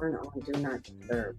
turn on Do Not Disturb.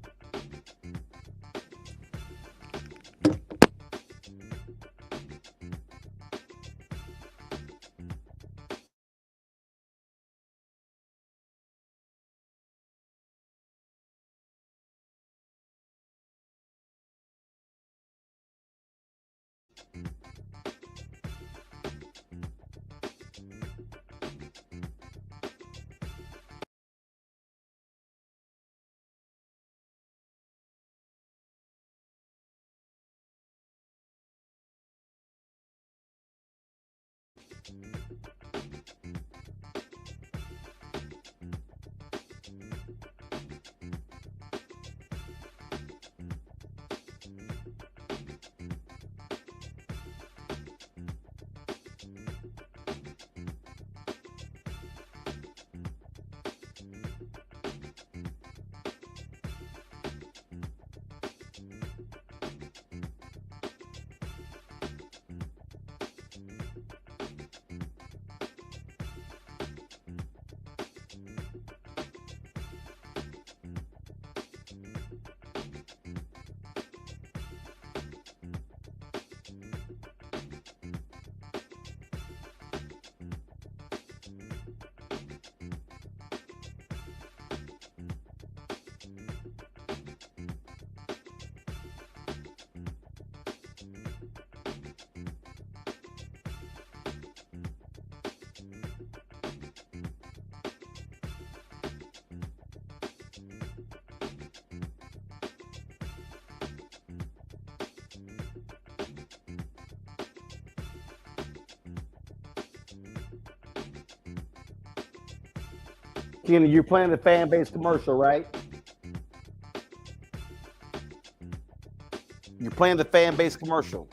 Kenny, you're playing the Fanbase commercial, right? You're playing the Fanbase commercial.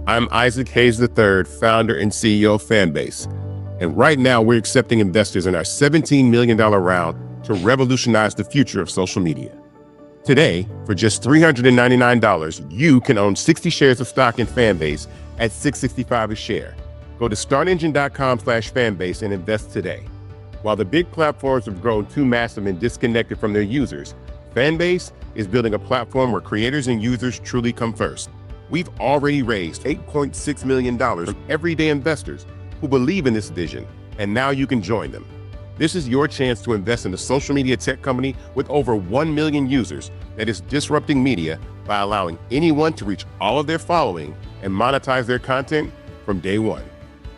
I'm Isaac Hayes III, founder and CEO of Fanbase. And right now we're accepting investors in our $17 million round to revolutionize the future of social media. Today, for just $399, you can own 60 shares of stock in Fanbase at $6.65 a share. Go to startengine.com/fanbase and invest today. While the big platforms have grown too massive and disconnected from their users, Fanbase is building a platform where creators and users truly come first. We've already raised $8.6 million from everyday investors who believe in this vision, and now you can join them. This is your chance to invest in a social media tech company with over 1 million users that is disrupting media by allowing anyone to reach all of their following and monetize their content from day one.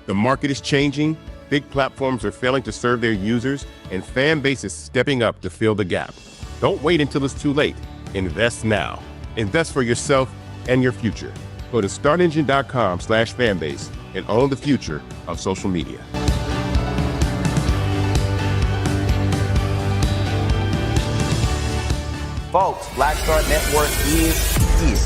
The market is changing, big platforms are failing to serve their users, and Fanbase is stepping up to fill the gap. Don't wait until it's too late. Invest now. Invest for yourself and your future. Go to startengine.com/fanbase and own the future of social media. Folks, Black Star Network is here.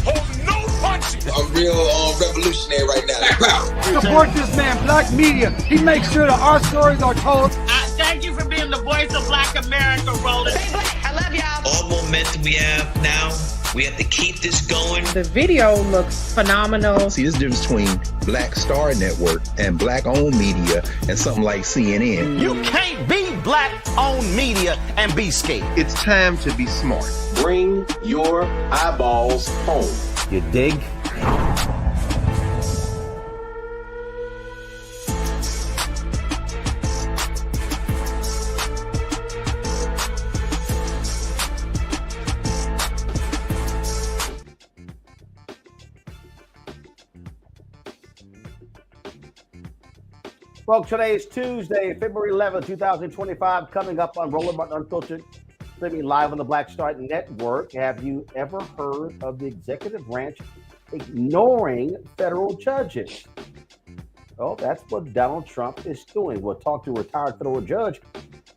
Hold no punches. I'm real revolutionary right now. Support this man, Black Media. He makes sure that our stories are told. Thank you for being the voice of Black America, Roland. Stay black. I love y'all. All momentum we have now, we have to keep this going. The video looks phenomenal. See, there's a difference between Black Star Network and Black-owned media and something like CNN. You can't be Black-owned media and be scared. It's time to be smart. Bring your eyeballs home. You dig? Folks, today is Tuesday, February 11th, 2025, coming up on Roland Martin Unfiltered. streaming live on the Black Start Network. Have you ever heard of the executive branch ignoring federal judges? Well, that's what Donald Trump is doing. We'll talk to a retired federal judge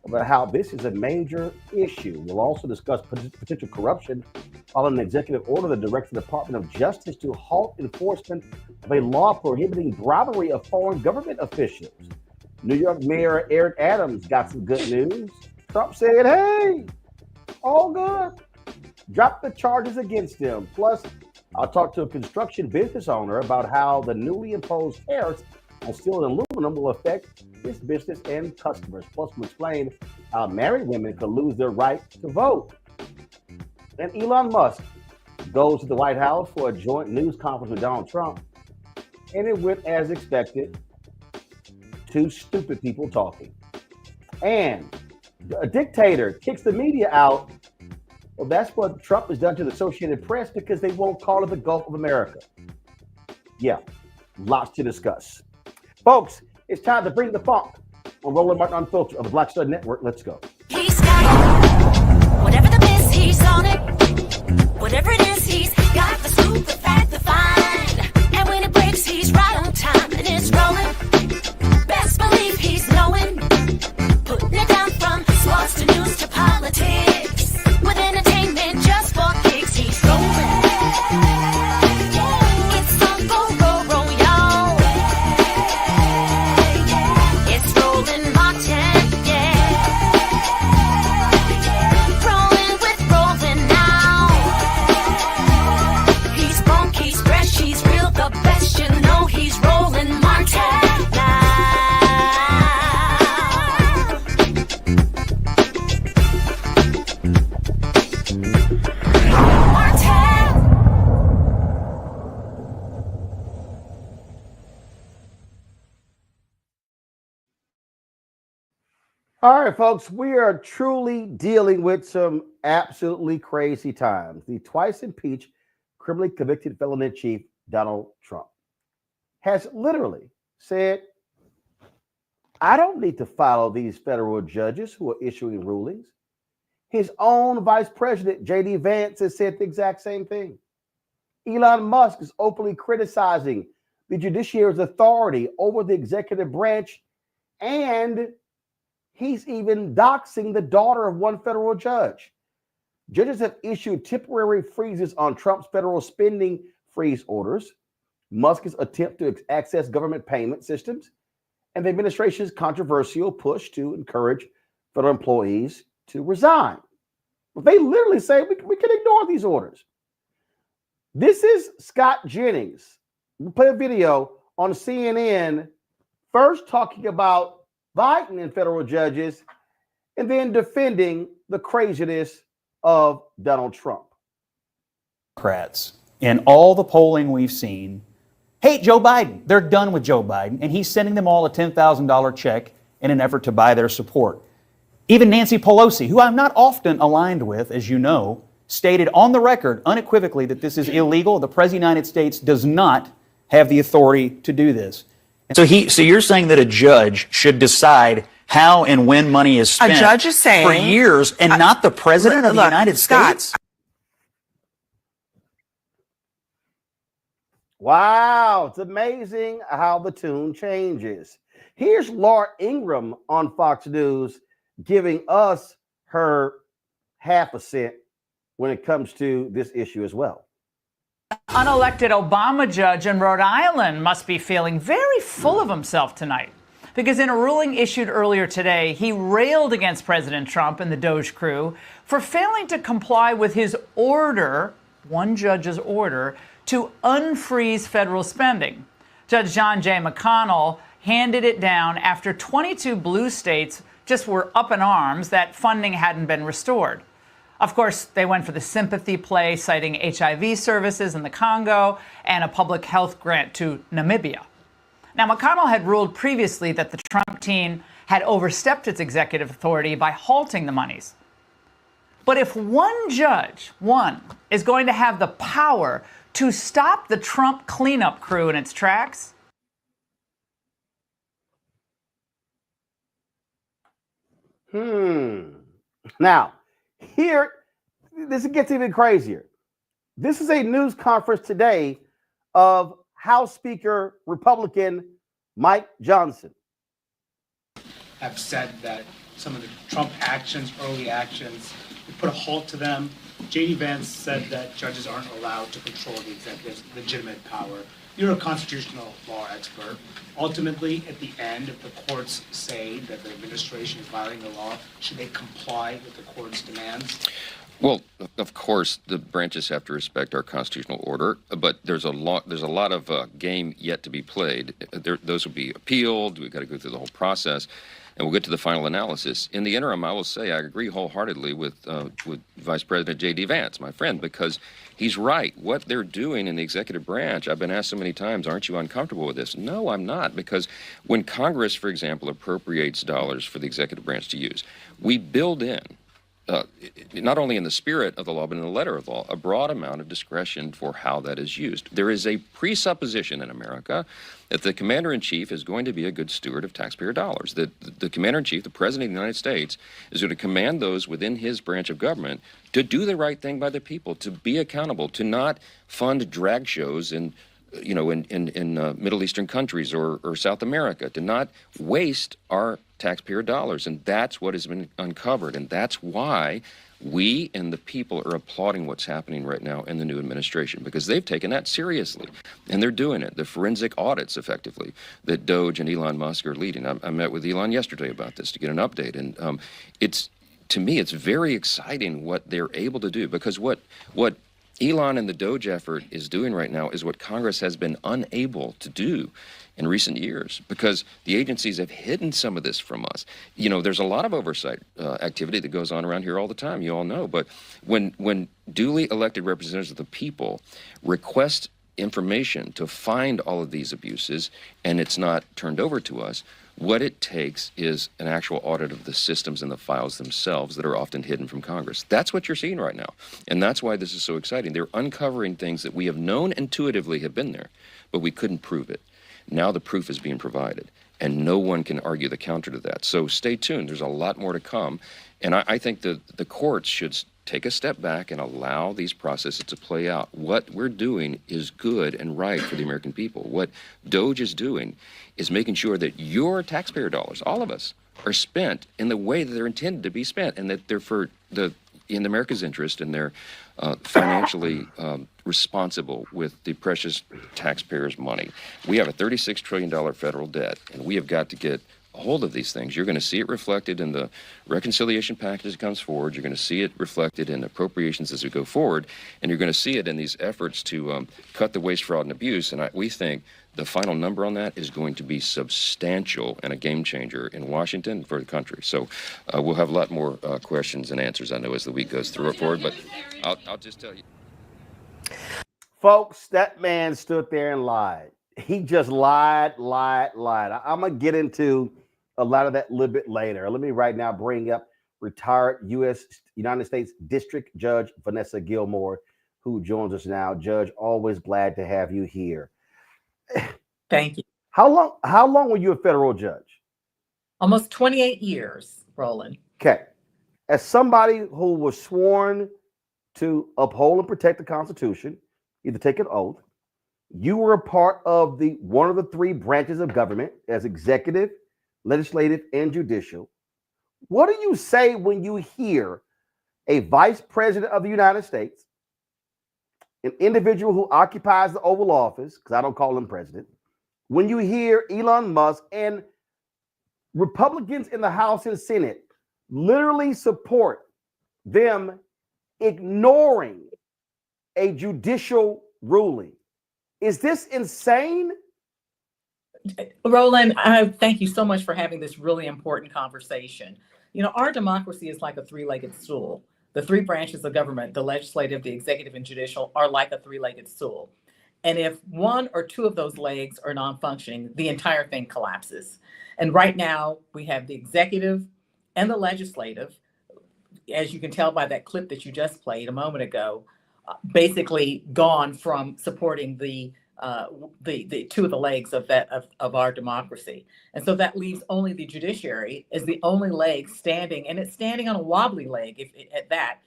about how this is a major issue. We'll also discuss potential corruption following an executive order that directs the Department of Justice to halt enforcement of a law prohibiting bribery of foreign government officials. New York Mayor Eric Adams got some good news. Trump said, hey, all good. Drop the charges against him. Plus, I'll talk to a construction business owner about how the newly imposed tariffs on steel and aluminum will affect his business and customers. Plus, we'll explain how married women could lose their right to vote. And Elon Musk goes to the White House for a joint news conference with Donald Trump, and it went as expected. Two stupid people talking. And a dictator kicks the media out. Well, that's what Trump has done to the Associated Press because they won't call it the Gulf of America. Yeah, lots to discuss. Folks, it's time to bring the funk on Roland Martin Unfiltered on the Black Stud Network. Let's go. He's got whatever the miss, he's on it. Whatever it is, he's got the scoop, the fact, the find. And when it breaks, he's right on time and it's rolling. Best believe he's knowing. Putting it down from sports to news to politics. With entertainment just for kicks, he's rolling. It's on roll, y'all. It's Roland Martin, yeah. Rolling with Roland now. He's funk, he's fresh, he's real, the best, you know he's Roland Martin now. All right, folks, we are truly dealing with some absolutely crazy times. The twice impeached, criminally convicted felon in chief, Donald Trump, has literally said, I don't need to follow these federal judges who are issuing rulings. His own vice president, J.D. Vance, has said the exact same thing. Elon Musk is openly criticizing the judiciary's authority over the executive branch, and he's even doxing the daughter of one federal judge. Judges have issued temporary freezes on Trump's federal spending freeze orders, Musk's attempt to access government payment systems, and the administration's controversial push to encourage federal employees to resign. But they literally say we can ignore these orders. This is Scott Jennings. We play a video on CNN, first talking about Biden and federal judges, and then defending the craziness of Donald Trump. Democrats, in all the polling we've seen, hate Joe Biden. They're done with Joe Biden, and he's sending them all a $10,000 check in an effort to buy their support. Even Nancy Pelosi, who I'm not often aligned with, as you know, stated on the record unequivocally that this is illegal. The President of the United States does not have the authority to do this. So you're saying that a judge should decide how and when money is spent a judge is saying, for years and not the President of the United States? Wow, it's amazing how the tune changes. Here's Laura Ingraham on Fox News giving us her half a cent when it comes to this issue as well. Unelected Obama judge in Rhode Island must be feeling very full of himself tonight, because in a ruling issued earlier today, he railed against President Trump and the Doge crew for failing to comply with his order, one judge's order, to unfreeze federal spending. Judge John J. McConnell handed it down after 22 blue states just were up in arms that funding hadn't been restored. Of course, they went for the sympathy play, citing HIV services in the Congo and a public health grant to Namibia. Now, McConnell had ruled previously that the Trump team had overstepped its executive authority by halting the monies. But if one judge, is going to have the power to stop the Trump cleanup crew in its tracks, Now, here, this gets even crazier. This is a news conference today of House Speaker Republican Mike Johnson. Have said that some of the Trump actions, early actions, we put a halt to them. J.D. Vance said that judges aren't allowed to control the executive's legitimate power. You're a constitutional law expert. Ultimately, at the end, if the courts say that the administration is violating the law, should they comply with the court's demands? Well, of course, the branches have to respect our constitutional order, but there's a lot of game yet to be played. Those will be appealed. We've got to go through the whole process, and we'll get to the final analysis. In the interim, I will say I agree wholeheartedly with Vice President J.D. Vance, my friend, because he's right. What they're doing in the executive branch, I've been asked so many times, aren't you uncomfortable with this? No, I'm not, because when Congress, for example, appropriates dollars for the executive branch to use, we build in, not only in the spirit of the law, but in the letter of the law, a broad amount of discretion for how that is used. There is a presupposition in America that the commander-in-chief is going to be a good steward of taxpayer dollars, that the commander-in-chief, the president of the United States, is going to command those within his branch of government to do the right thing by the people, to be accountable, to not fund drag shows in Middle Eastern countries or South America, to not waste our taxpayer dollars. And that's what has been uncovered. And that's why we and the people are applauding what's happening right now in the new administration, because they've taken that seriously. And they're doing it. The forensic audits, effectively, that Doge and Elon Musk are leading. I met with Elon yesterday about this to get an update. And to me, it's very exciting what they're able to do, because what Elon and the Doge effort is doing right now is what Congress has been unable to do in recent years, because the agencies have hidden some of this from us. There's a lot of oversight activity that goes on around here all the time, you all know, but when duly elected representatives of the people request information to find all of these abuses and it's not turned over to us, what it takes is an actual audit of the systems and the files themselves that are often hidden from Congress. That's what you're seeing right now. And that's why this is so exciting. They're uncovering things that we have known intuitively have been there, but we couldn't prove it. Now the proof is being provided, and no one can argue the counter to that. So stay tuned. There's a lot more to come. And I think the courts should take a step back and allow these processes to play out. What we're doing is good and right for the American people. What Doge is doing is making sure that your taxpayer dollars, all of us, are spent in the way that they're intended to be spent, and that they're in America's interest, and they're financially responsible with the precious taxpayers' money. We have a $36 trillion federal debt, and we have got to get a hold of these things. You're going to see it reflected in the reconciliation package that comes forward. You're going to see it reflected in appropriations as we go forward, and you're going to see it in these efforts to cut the waste, fraud, and abuse. And we think the final number on that is going to be substantial and a game changer in Washington and for the country. So we'll have a lot more questions and answers, I know, as the week goes forward, but I'll just tell you. Folks, that man stood there and lied. He just lied. I'm going to get into a lot of that a little bit later. Let me right now bring up retired United States District Judge Vanessa Gilmore, who joins us now. Judge, always glad to have you here. Thank you. How long were you a federal judge? Almost 28 years, Roland. Okay. As somebody who was sworn to uphold and protect the Constitution, either take an oath, you were a part of one of the three branches of government as executive, legislative, and judicial. What do you say when you hear a vice president of the United States, an individual who occupies the Oval Office, because I don't call him president, when you hear Elon Musk and Republicans in the House and Senate literally support them ignoring a judicial ruling? Is this insane? Roland, I thank you so much for having this really important conversation. Our democracy is like a three-legged stool. The three branches of government, the legislative, the executive, and judicial, are like a three-legged stool. And if one or two of those legs are non-functioning, the entire thing collapses. And right now, we have the executive and the legislative, as you can tell by that clip that you just played a moment ago, basically gone from supporting the two of the legs of our democracy. And so that leaves only the judiciary as the only leg standing, and it's standing on a wobbly leg at that,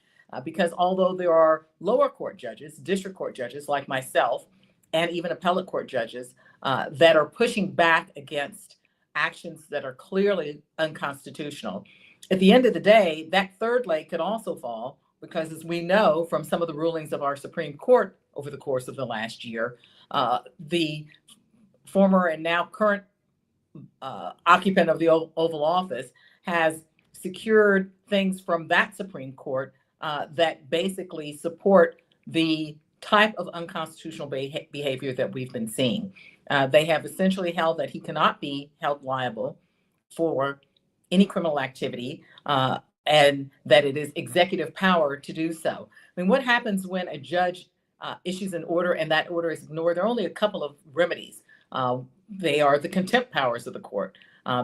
because although there are lower court judges, district court judges like myself, and even appellate court judges that are pushing back against actions that are clearly unconstitutional, at the end of the day, that third leg could also fall because, as we know from some of the rulings of our Supreme Court over the course of the last year, the former and now current occupant of the Oval Office has secured things from that Supreme Court that basically support the type of unconstitutional behavior that we've been seeing. They have essentially held that he cannot be held liable for any criminal activity and that it is executive power to do so. I mean, what happens when a judge issues an order and that order is ignored? There are only a couple of remedies. They are the contempt powers of the court.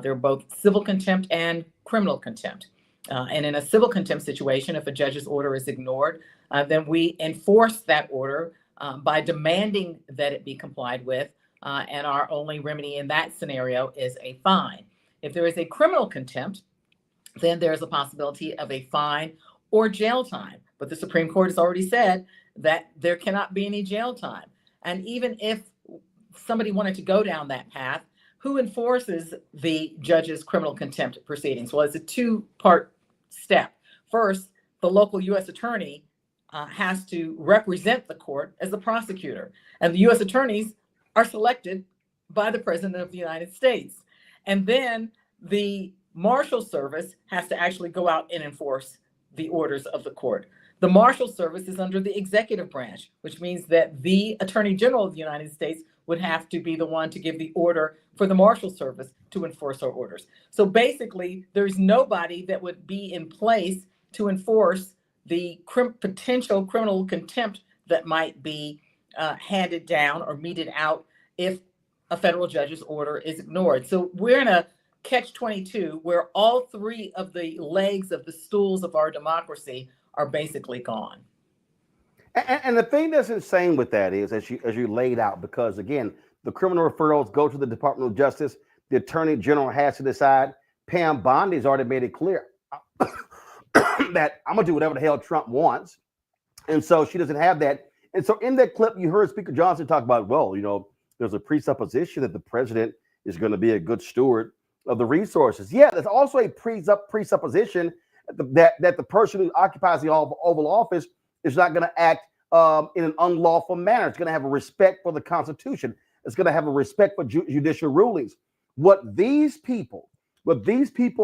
They're both civil contempt and criminal contempt. And in a civil contempt situation, if a judge's order is ignored, then we enforce that order by demanding that it be complied with. And our only remedy in that scenario is a fine. If there is a criminal contempt, then there's a possibility of a fine or jail time. But the Supreme Court has already said that there cannot be any jail time. And even if somebody wanted to go down that path, who enforces the judge's criminal contempt proceedings? Well, it's a two-part step. First, the local U.S. attorney has to represent the court as the prosecutor. And the U.S. attorneys are selected by the President of the United States. And then the Marshal Service has to actually go out and enforce the orders of the court. The Marshal Service is under the executive branch, which means that the Attorney General of the United States would have to be the one to give the order for the Marshal Service to enforce our orders. So basically, there's nobody that would be in place to enforce the potential criminal contempt that might be handed down or meted out if a federal judge's order is ignored. So we're in a catch-22 where all three of the legs of the stools of our democracy are basically gone. And the thing that's insane with that is, as you laid out, because again, the criminal referrals go to the Department of Justice. The Attorney General has to decide. Pam Bondi's already made it clear that I'm gonna do whatever the hell Trump wants, and so she doesn't have that. And so in that clip, you heard Speaker Johnson talk about, well, you know, there's a presupposition that the president is going to be a good steward of the resources. Yeah, there's also a presupposition that the person who occupies the Oval Office is not going to act in an unlawful manner. It's going to have a respect for the Constitution. It's going to have a respect for judicial rulings. What these people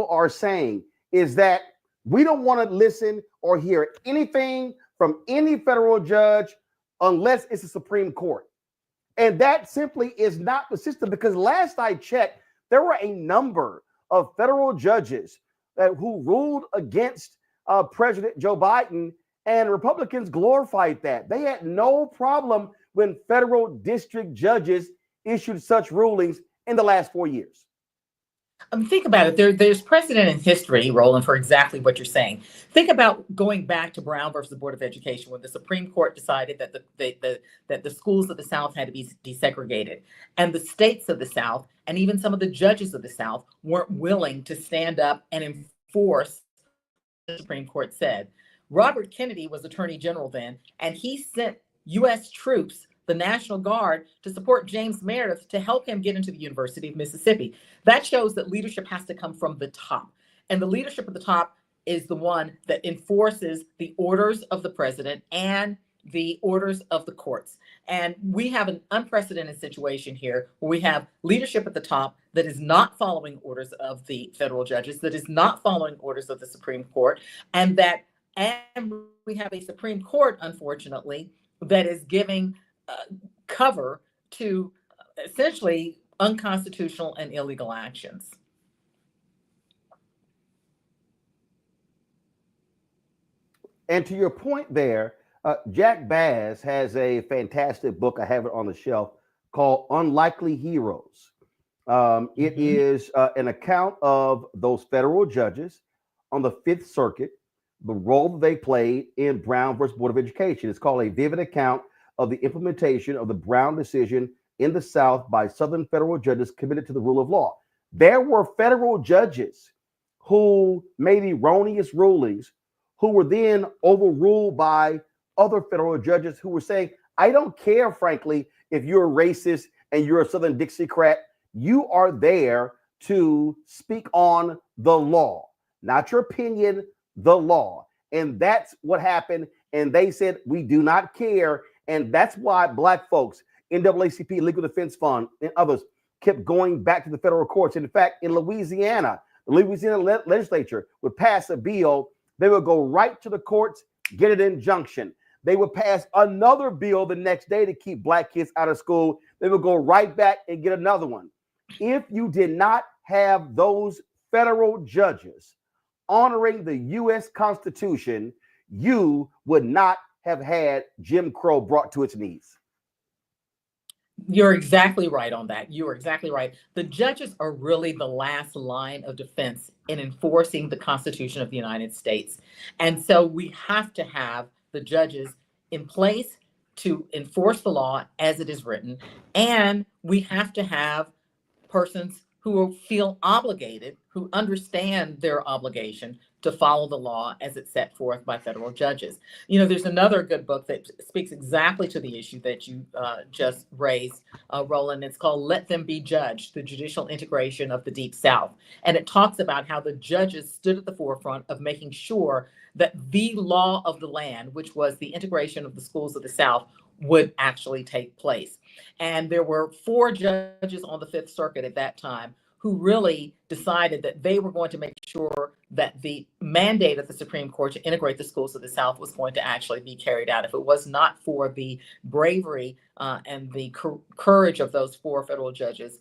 are saying is that we don't want to listen or hear anything from any federal judge unless it's the Supreme Court. And that simply is not the system, because last I checked, there were a number of federal judges who ruled against President Joe Biden, and Republicans glorified that. They had no problem when federal district judges issued such rulings in the last 4 years. Think about it. There's precedent in history, Roland, for exactly what you're saying. Think about going back to Brown versus the Board of Education, when the Supreme Court decided that the schools of the South had to be desegregated, and the states of the South and even some of the judges of the South weren't willing to stand up and enforce what the Supreme Court said. Robert Kennedy was Attorney General then, and he sent U.S. troops, the National Guard, to support James Meredith to help him get into the University of Mississippi. That shows that leadership has to come from the top. And the leadership at the top is the one that enforces the orders of the president and the orders of the courts. And we have an unprecedented situation here where we have leadership at the top that is not following orders of the federal judges, that is not following orders of the Supreme Court, and we have a Supreme Court, unfortunately, that is giving cover to essentially unconstitutional and illegal actions. And to your point there, Jack Bass has a fantastic book, I have it on the shelf, called Unlikely Heroes. It is an account of those federal judges on the Fifth Circuit, the role that they played in Brown versus Board of Education. It's called A Vivid Account of the Implementation of the Brown Decision in the South by Southern federal judges committed to the rule of law. There were federal judges who made erroneous rulings who were then overruled by other federal judges who were saying, I don't care, frankly, if you're a racist and you're a Southern Dixiecrat. You are there to speak on the law, not your opinion, the law. And that's what happened. And they said, we do not care. And that's why Black folks, NAACP, Legal Defense Fund, and others kept going back to the federal courts. And in fact, in Louisiana, the Louisiana legislature would pass a bill. They would go right to the courts, get an injunction. They would pass another bill the next day to keep Black kids out of school. They would go right back and get another one. If you did not have those federal judges honoring the U.S. Constitution, you would not have had Jim Crow brought to its knees. You're exactly right on that. You are exactly right. The judges are really the last line of defense in enforcing the Constitution of the United States. And so we have to have the judges in place to enforce the law as it is written. And we have to have persons who feel obligated, who understand their obligation to follow the law as it's set forth by federal judges. You know, there's another good book that speaks exactly to the issue that you just raised, Roland. It's called Let Them Be Judged, The Judicial Integration of the Deep South. And it talks about how the judges stood at the forefront of making sure that the law of the land, which was the integration of the schools of the South, would actually take place. And there were 4 judges on the Fifth Circuit at that time who really decided that they were going to make sure that the mandate of the Supreme Court to integrate the schools of the South was going to actually be carried out. If it was not for the bravery and the courage of those 4 federal judges,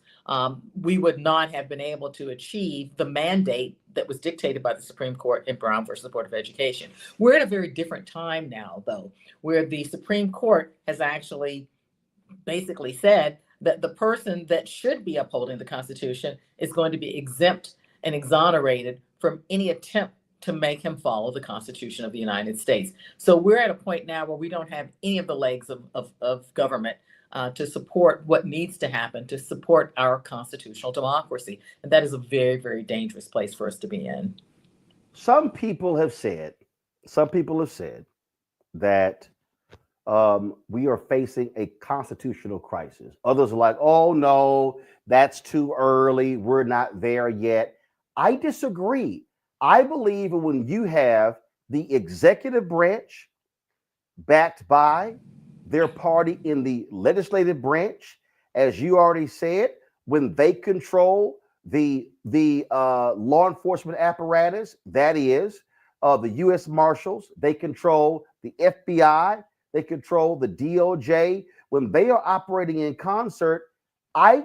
we would not have been able to achieve the mandate that was dictated by the Supreme Court in Brown versus the Board of Education. We're at a very different time now, though, where the Supreme Court has actually basically said that the person that should be upholding the Constitution is going to be exempt and exonerated from any attempt to make him follow the Constitution of the United States. So we're at a point now where we don't have any of the legs of government to support what needs to happen to support our constitutional democracy. And that is a very, very dangerous place for us to be in. Some people have said that we are facing a constitutional crisis. Others are like, oh no, that's too early. We're not there yet. I disagree. I believe when you have the executive branch backed by their party in the legislative branch, as you already said, when they control the law enforcement apparatus, that is the U.S. Marshals, they control the FBI, they control the DOJ. When they are operating in concert, I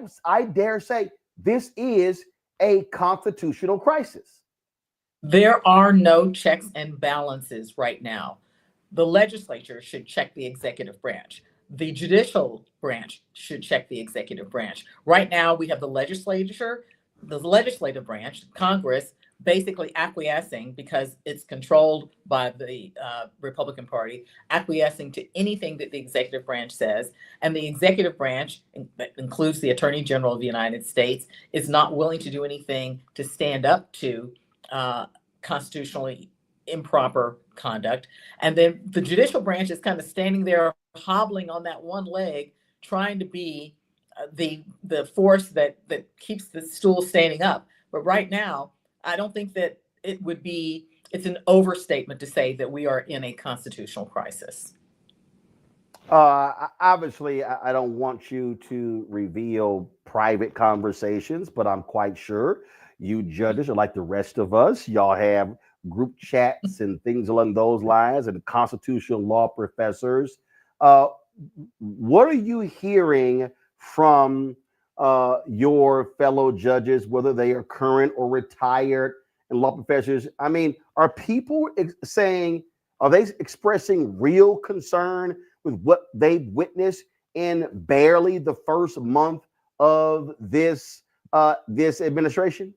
dare say this is a constitutional crisis. There are no checks and balances right now. The legislature should check the executive branch. The judicial branch should check the executive branch. Right now, we have the legislature, the legislative branch, Congress, basically acquiescing because it's controlled by the Republican Party, acquiescing to anything that the executive branch says. And the executive branch, that includes the Attorney General of the United States, is not willing to do anything to stand up to constitutionally improper conduct. And then the judicial branch is kind of standing there hobbling on that one leg, trying to be the force that keeps the stool standing up. But right now, I don't think that it's an overstatement to say that we are in a constitutional crisis. Obviously, I don't want you to reveal private conversations, but I'm quite sure you judges are like the rest of us. Y'all have group chats and things along those lines, and constitutional law professors. What are you hearing from your fellow judges, whether they are current or retired, and law professors? I mean, are people are they expressing real concern with what they've witnessed in barely the first month of this administration?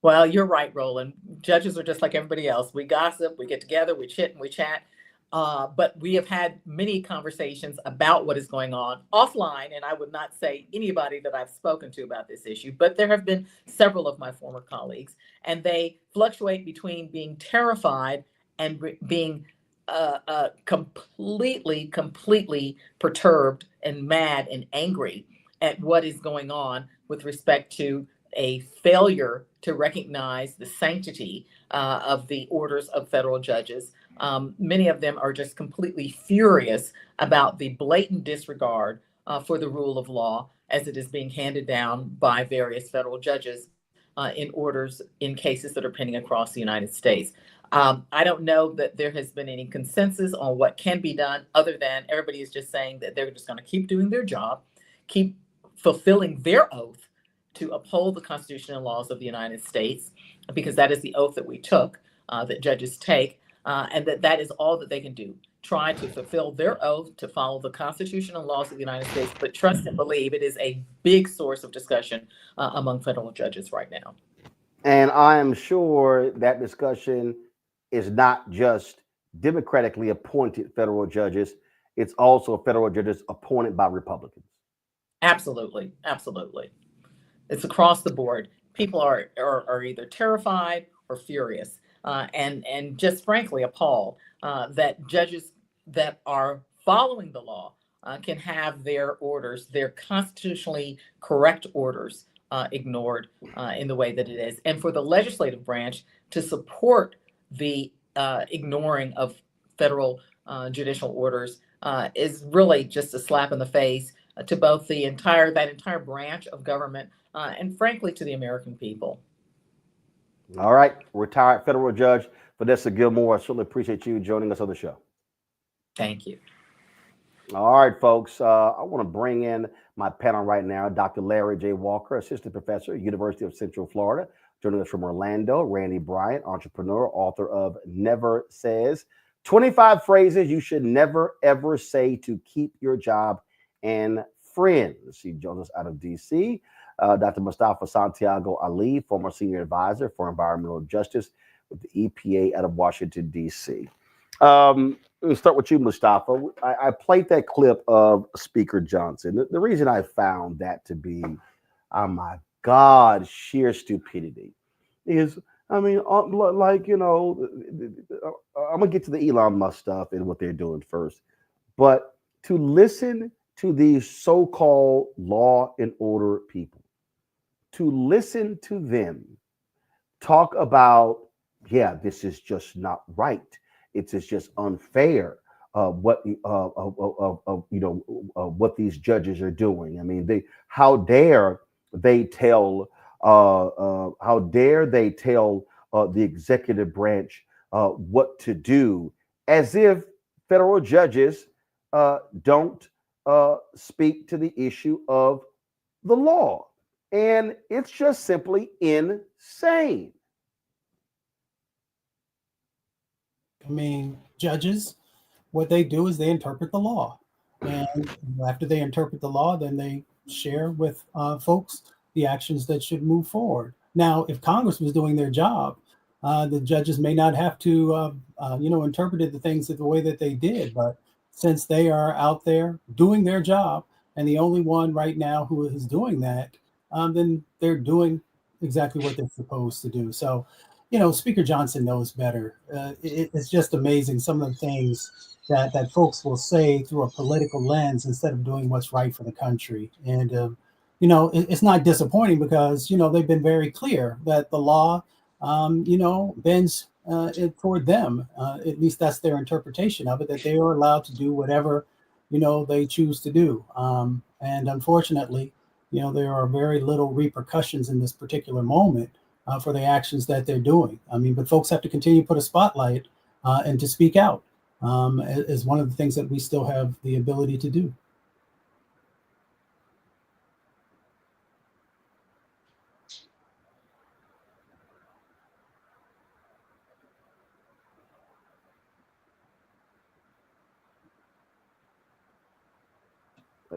Well, you're right, Roland. Judges are just like everybody else. We gossip, we get together, we chit and we chat. But we have had many conversations about what is going on offline, and I would not say anybody that I've spoken to about this issue, but there have been several of my former colleagues, and they fluctuate between being terrified and being completely perturbed and mad and angry at what is going on with respect to a failure to recognize the sanctity of the orders of federal judges. Many of them are just completely furious about the blatant disregard for the rule of law as it is being handed down by various federal judges in orders in cases that are pending across the United States. I don't know that there has been any consensus on what can be done other than everybody is just saying that they're just going to keep doing their job, keep fulfilling their oath to uphold the Constitution and laws of the United States, because that is the oath that we took, that judges take, and that is all that they can do. Try to fulfill their oath to follow the Constitution and laws of the United States, but trust and believe it is a big source of discussion among federal judges right now. And I am sure that discussion is not just democratically appointed federal judges, it's also federal judges appointed by Republicans. Absolutely. It's across the board. People are either terrified or furious, and just frankly appalled that judges that are following the law can have their orders, their constitutionally correct orders, ignored in the way that it is. And for the legislative branch to support the ignoring of federal judicial orders is really just a slap in the face to both that entire branch of government and frankly to the American people. All right, retired federal judge Vanessa Gilmore, I certainly appreciate you joining us on the show. Thank you. All right, folks, I want to bring in my panel right now, Dr. Larry J. Walker, assistant professor, University of Central Florida, joining us from Orlando, Randy Bryant, entrepreneur, author of Never Says, 25 phrases you should never, ever say to keep your job and friends. He joins us out of D.C. Dr. Mustafa Santiago Ali, former senior advisor for environmental justice with the EPA out of Washington, D.C. Let's start with you, Mustafa. I played that clip of Speaker Johnson. The reason I found that to be, oh my God, sheer stupidity is, I mean, like, you know, I'm going to get to the Elon Musk stuff and what they're doing first. But to listen to these so-called law and order people, to listen to them talk about, yeah, this is just not right. It's just unfair what these judges are doing. I mean, how dare they tell the executive branch what to do, as if federal judges don't speak to the issue of the law. And it's just simply insane. I mean, judges, what they do is they interpret the law. And after they interpret the law, then they share with folks the actions that should move forward. Now, if Congress was doing their job, the judges may not have to, interpret the things the way that they did. But since they are out there doing their job, and the only one right now who is doing that, then they're doing exactly what they're supposed to do. So, you know, Speaker Johnson knows better. It's just amazing some of the things that folks will say through a political lens instead of doing what's right for the country. And, it's not disappointing because, they've been very clear that the law, bends toward them. At least that's their interpretation of it, that they are allowed to do whatever, they choose to do. And unfortunately, there are very little repercussions in this particular moment for the actions that they're doing. I mean, but folks have to continue to put a spotlight and to speak out is one of the things that we still have the ability to do.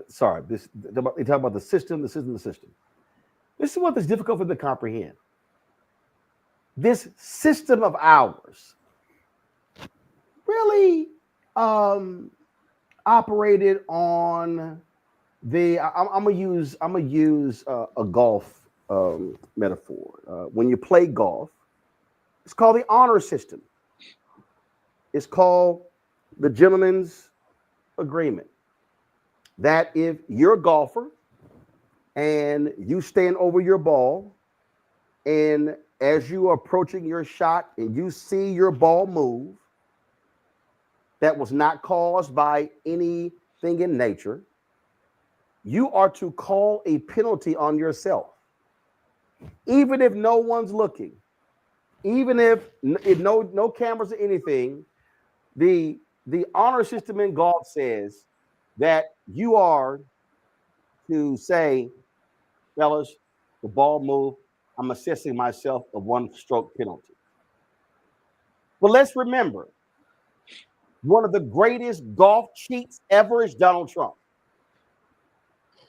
Sorry, they talk about the system. This is what is difficult for them to comprehend. This system of ours really operated on the. I'm gonna use a golf metaphor. When you play golf, it's called the honor system. It's called the gentleman's agreement. That if you're a golfer and you stand over your ball, and as you are approaching your shot and you see your ball move, that was not caused by anything in nature, you are to call a penalty on yourself. Even if no one's looking, even if no cameras or anything, the honor system in golf says that you are to say, fellas, the ball moved, I'm assessing myself a 1-stroke penalty. But let's remember, one of the greatest golf cheats ever is Donald Trump.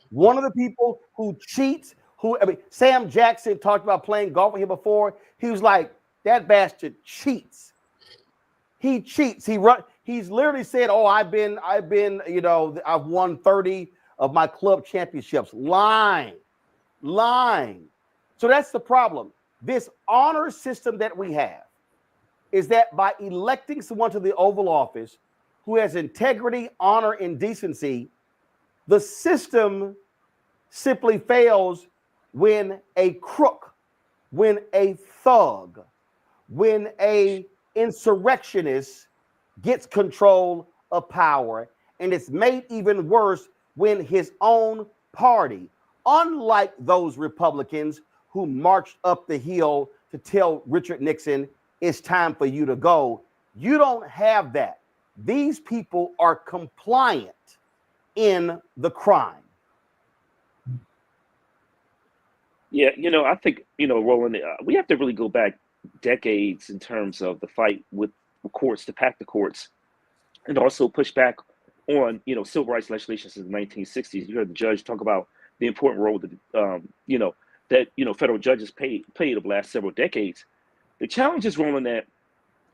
One of the people who cheats, Sam Jackson talked about playing golf with him before. He was like, that bastard cheats. He cheats. He's literally said, oh, I've won 30 of my club championships. Lying. So that's the problem. This honor system that we have is that by electing someone to the Oval Office who has integrity, honor, and decency, the system simply fails when a crook, when a thug, when a insurrectionist gets control of power. And it's made even worse when his own party, unlike those Republicans who marched up the hill to tell Richard Nixon, it's time for you to go. You don't have that. These people are compliant in the crime. Yeah, I think, Roland, we have to really go back decades in terms of the fight with the courts to pack the courts, and also push back on, civil rights legislation since the 1960s. You heard the judge talk about the important role that, federal judges played over the last several decades. The challenge is, Roland, that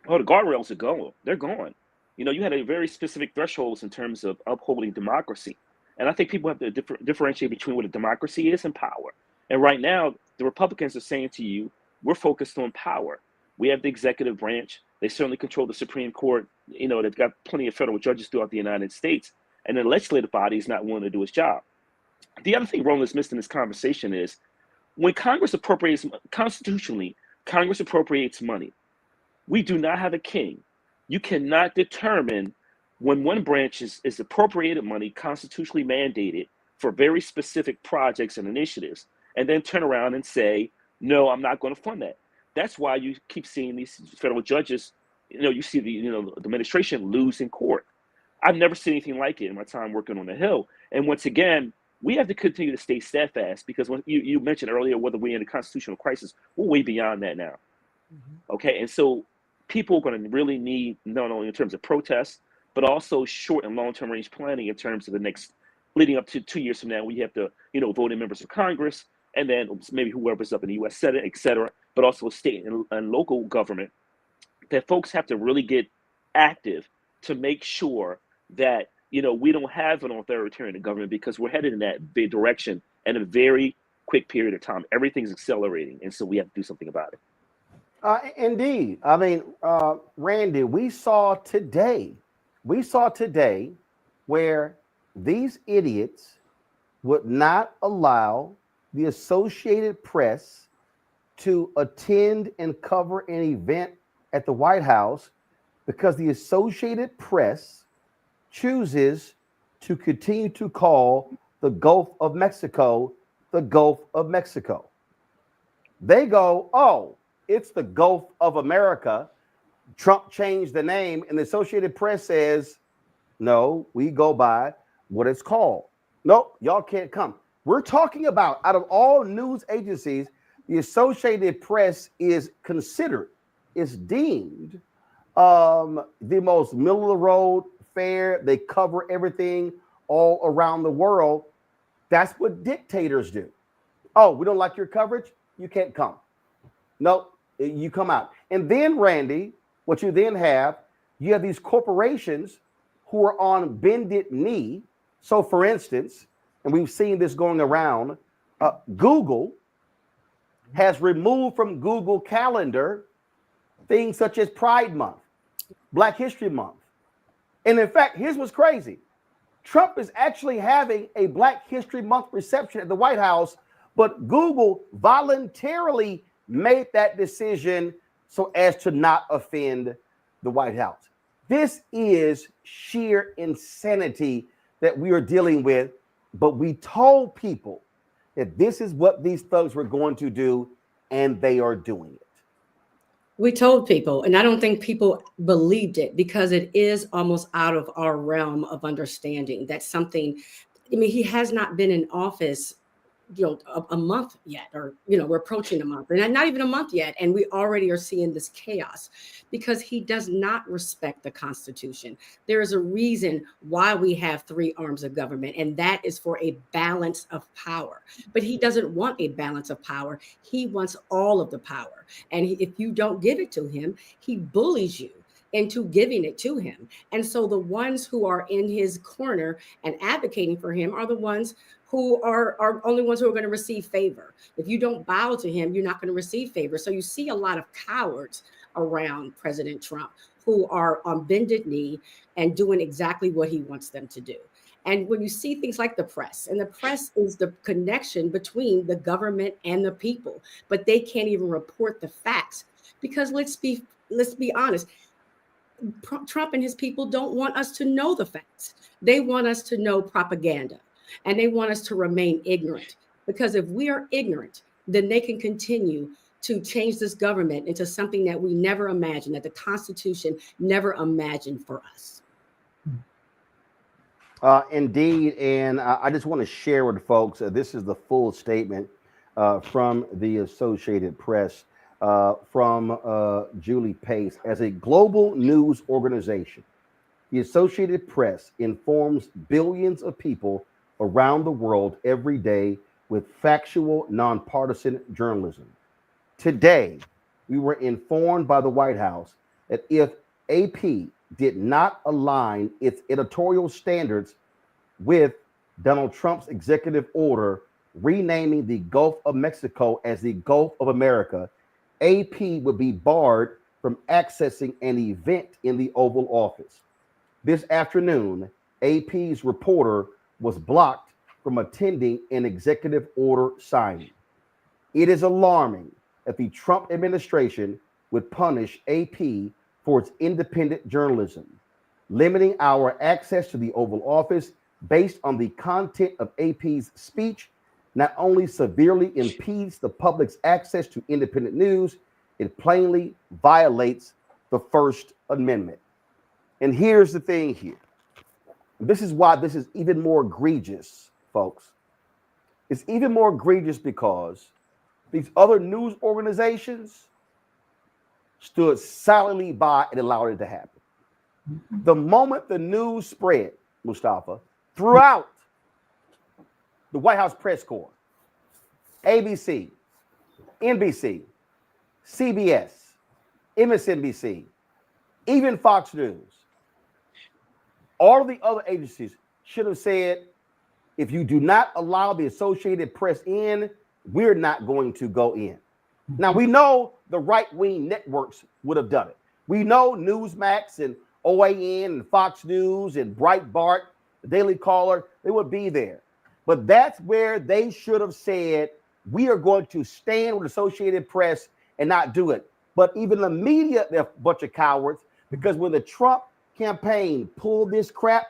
the guardrails are gone. They're gone. You had a very specific thresholds in terms of upholding democracy. And I think people have to differentiate between what a democracy is and power. And right now, the Republicans are saying to you, we're focused on power. We have the executive branch. They certainly control the Supreme Court. They've got plenty of federal judges throughout the United States. And the legislative body is not willing to do its job. The other thing Roland has missed in this conversation is when Congress appropriates, constitutionally, Congress appropriates money. We do not have a king. You cannot determine when one branch is appropriated money, constitutionally mandated for very specific projects and initiatives, and then turn around and say, no, I'm not going to fund that. That's why you keep seeing these federal judges, you see the administration lose in court. I've never seen anything like it in my time working on the Hill. And once again, we have to continue to stay steadfast, because when you mentioned earlier whether we're in a constitutional crisis, we're way beyond that now. Okay, and so people are going to really need, not only in terms of protests, but also short and long-term range planning in terms of the next, leading up to 2 years from now, we have to, vote in members of Congress, and then maybe whoever's up in the U.S. Senate, et cetera, but also state and local government, that folks have to really get active to make sure that, we don't have an authoritarian government, because we're headed in that big direction in a very quick period of time. Everything's accelerating, and so we have to do something about it. Indeed. I mean, Randy, we saw today where these idiots would not allow the Associated Press to attend and cover an event at the White House because the Associated Press chooses to continue to call the Gulf of Mexico the Gulf of Mexico. They go, oh, it's the Gulf of America. Trump changed the name, and the Associated Press says, no, we go by what it's called. Nope, y'all can't come. We're talking about, out of all news agencies, the Associated Press is considered, is deemed the most middle of the road, fair. They cover everything all around the world. That's what dictators do. Oh, we don't like your coverage? You can't come. Nope, you come out. And then, Randy, what you then have, you have these corporations who are on bended knee. So, for instance, and we've seen this going around, Google has removed from Google Calendar things such as Pride Month. Black History Month. And in fact, here's what's crazy. Trump is actually having a Black History Month reception at the White House, but Google voluntarily made that decision so as to not offend the White House. This is sheer insanity that we are dealing with, but we told people that this is what these thugs were going to do, and they are doing it. We told people, and I don't think people believed it because it is almost out of our realm of understanding. That's something, I mean, he has not been in office, a month yet, or, we're approaching a month, and not even a month yet. And we already are seeing this chaos because he does not respect the Constitution. There is a reason why we have 3 arms of government, and that is for a balance of power. But he doesn't want a balance of power. He wants all of the power. And if you don't give it to him, he bullies you into giving it to him. And so the ones who are in his corner and advocating for him are the ones who are only ones who are going to receive favor. If you don't bow to him, you're not going to receive favor. So you see a lot of cowards around President Trump who are on bended knee and doing exactly what he wants them to do. And when you see things like the press, and the press is the connection between the government and the people, but they can't even report the facts because let's be honest, Trump and his people don't want us to know the facts. They want us to know propaganda. And they want us to remain ignorant, because if we are ignorant, then they can continue to change this government into something that we never imagined, that the Constitution never imagined for us. Indeed. And I just want to share with folks, this is the full statement from the Associated Press from Julie Pace. As a global news organization, the Associated Press informs billions of people around the world every day with factual, nonpartisan journalism. Today, we were informed by the White House that if AP did not align its editorial standards with Donald Trump's executive order renaming the Gulf of Mexico as the Gulf of America, AP would be barred from accessing an event in the Oval Office. This afternoon, AP's reporter was blocked from attending an executive order signing. It is alarming that the Trump administration would punish AP for its independent journalism. Limiting our access to the Oval Office based on the content of AP's speech not only severely impedes the public's access to independent news, it plainly violates the First Amendment. And here's the thing here. This is why this is even more egregious, folks. It's even more egregious because these other news organizations stood silently by and allowed it to happen. The moment the news spread, Mustafa, throughout the White House press corps, ABC, NBC, CBS, MSNBC, even Fox News, all of the other agencies should have said, if you do not allow the Associated Press in, we're not going to go in. Now, we know the right-wing networks would have done it. We know Newsmax and OAN and Fox News and Breitbart, the Daily Caller, they would be there. But that's where they should have said, we are going to stand with the Associated Press and not do it. But even the media, they're a bunch of cowards, because when the Trump campaign pulled this crap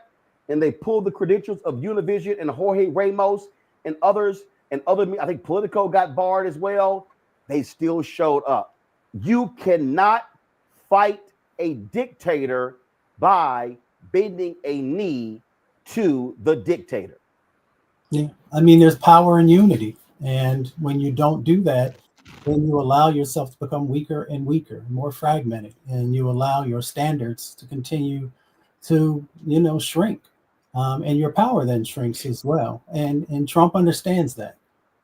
and they pulled the credentials of Univision and Jorge Ramos and others, and I think Politico got barred as well, they still showed up. You cannot fight a dictator by bending a knee to the dictator. Yeah, I mean, there's power in unity. And when you don't do that, then you allow yourself to become weaker and weaker, more fragmented, and you allow your standards to continue to, shrink. And your power then shrinks as well. And Trump understands that.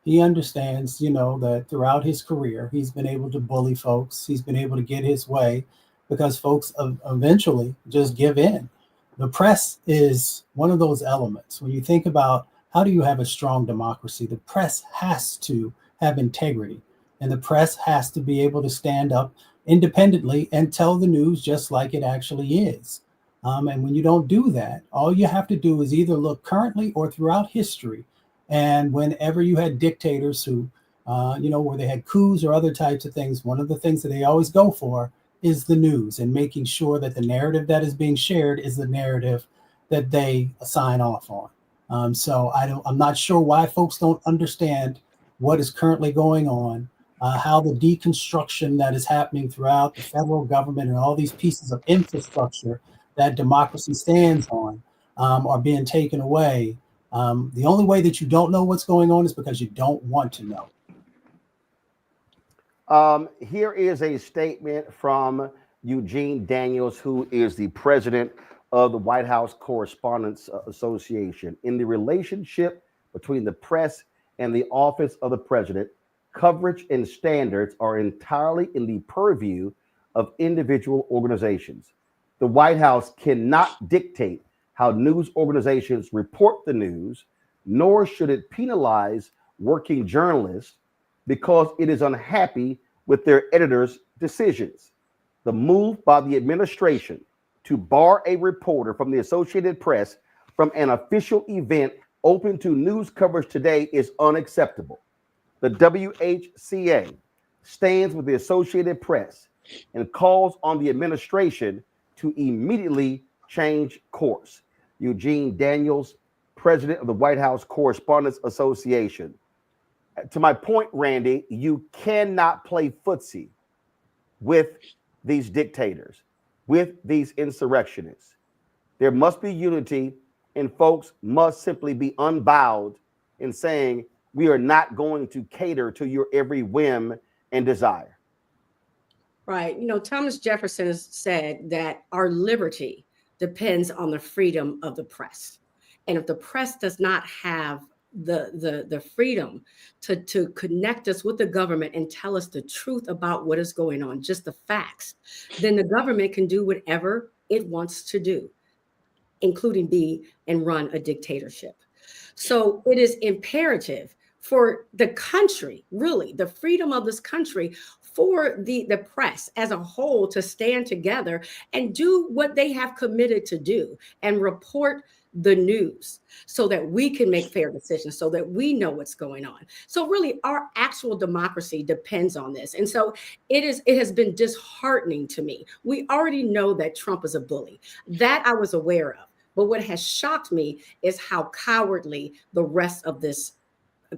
He understands, that throughout his career, he's been able to bully folks. He's been able to get his way because folks eventually just give in. The press is one of those elements. When you think about how do you have a strong democracy, the press has to have integrity, and the press has to be able to stand up independently and tell the news just like it actually is. And when you don't do that, all you have to do is either look currently or throughout history. And whenever you had dictators who, where they had coups or other types of things, one of the things that they always go for is the news and making sure that the narrative that is being shared is the narrative that they sign off on. So I'm not sure why folks don't understand what is currently going on, how the deconstruction that is happening throughout the federal government and all these pieces of infrastructure that democracy stands on are being taken away. The only way that you don't know what's going on is because you don't want to know. Here is a statement from Eugene Daniels, who is the president of the White House Correspondents Association. In the relationship between the press and the office of the president, coverage and standards are entirely in the purview of individual organizations. The White House cannot dictate how news organizations report the news, nor should it penalize working journalists because it is unhappy with their editors' decisions. The move by the administration to bar a reporter from the Associated Press from an official event open to news coverage today is unacceptable. The WHCA stands with the Associated Press and calls on the administration to immediately change course. Eugene Daniels, president of the White House Correspondents Association. To my point, Randy, you cannot play footsie with these dictators, with these insurrectionists. There must be unity, and folks must simply be unbowed in saying, we are not going to cater to your every whim and desire. Right. Thomas Jefferson has said that our liberty depends on the freedom of the press. And if the press does not have the freedom to connect us with the government and tell us the truth about what is going on, just the facts, then the government can do whatever it wants to do, including be and run a dictatorship. So it is imperative for the country, really, the freedom of this country, for the press as a whole to stand together and do what they have committed to do and report the news so that we can make fair decisions, so that we know what's going on. So really our actual democracy depends on this. And so it has been disheartening to me. We already know that Trump is a bully. That I was aware of. But what has shocked me is how cowardly the rest of this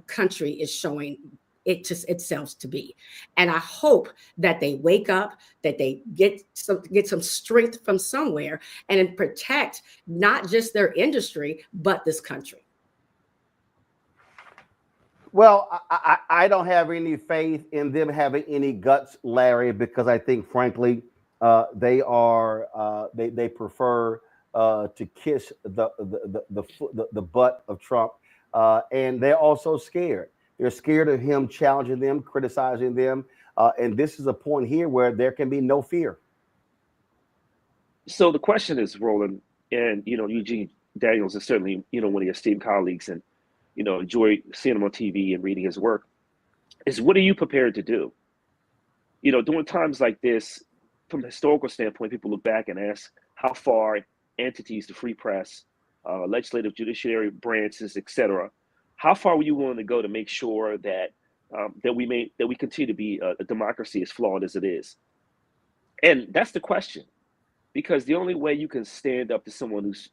country is showing itself to be. And I hope that they wake up, that they get some strength from somewhere and protect not just their industry, but this country. Well, I don't have any faith in them having any guts, Larry, because I think, frankly, they prefer to kiss the butt of Trump, and they're also scared. They're scared of him challenging them, criticizing them, and this is a point here where there can be no fear. So the question is, Roland, and Eugene Daniels is certainly one of your esteemed colleagues, and enjoy seeing him on TV and reading his work. Is what are you prepared to do? During times like this, from a historical standpoint, people look back and ask how far entities, the free press, legislative, judiciary branches, etc. How far were you willing to go to make sure that we continue to be a democracy as flawed as it is? And that's the question, because the only way you can stand up to someone whose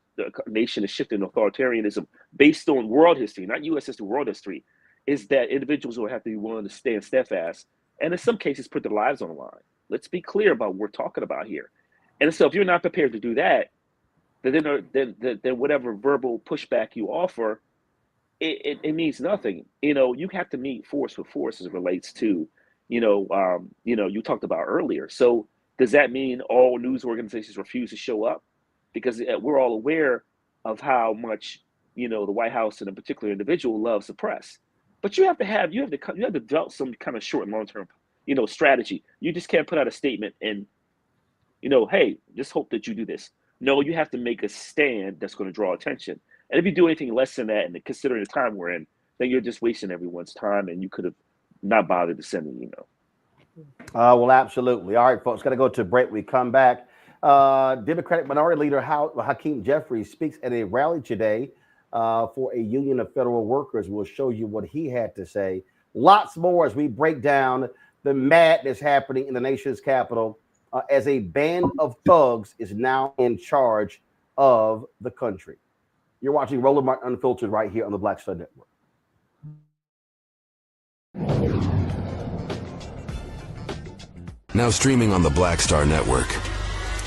nation is shifting authoritarianism based on world history, not U.S. history, world history, is that individuals will have to be willing to stand steadfast and in some cases put their lives on the line. Let's be clear about what we're talking about here. And so if you're not prepared to do that, then whatever verbal pushback you offer, it means nothing. You have to meet force with force as it relates to, you talked about earlier. So does that mean all news organizations refuse to show up? Because we're all aware of how much, the White House and a particular individual loves the press. But you have to develop some kind of short and long-term, strategy. You just can't put out a statement and, hey, just hope that you do this. No, you have to make a stand that's going to draw attention. And if you do anything less than that, and considering the time we're in, then you're just wasting everyone's time, and you could have not bothered to send an email. Well, absolutely. All right, folks, got to go to a break. We come back. Democratic Minority Leader Hakeem Jeffries speaks at a rally today for a union of federal workers. We'll show you what he had to say. Lots more as we break down the madness happening in the nation's capital as a band of thugs is now in charge of the country. You're watching Roland Martin Unfiltered right here on the Black Star Network. Now streaming on the Black Star Network.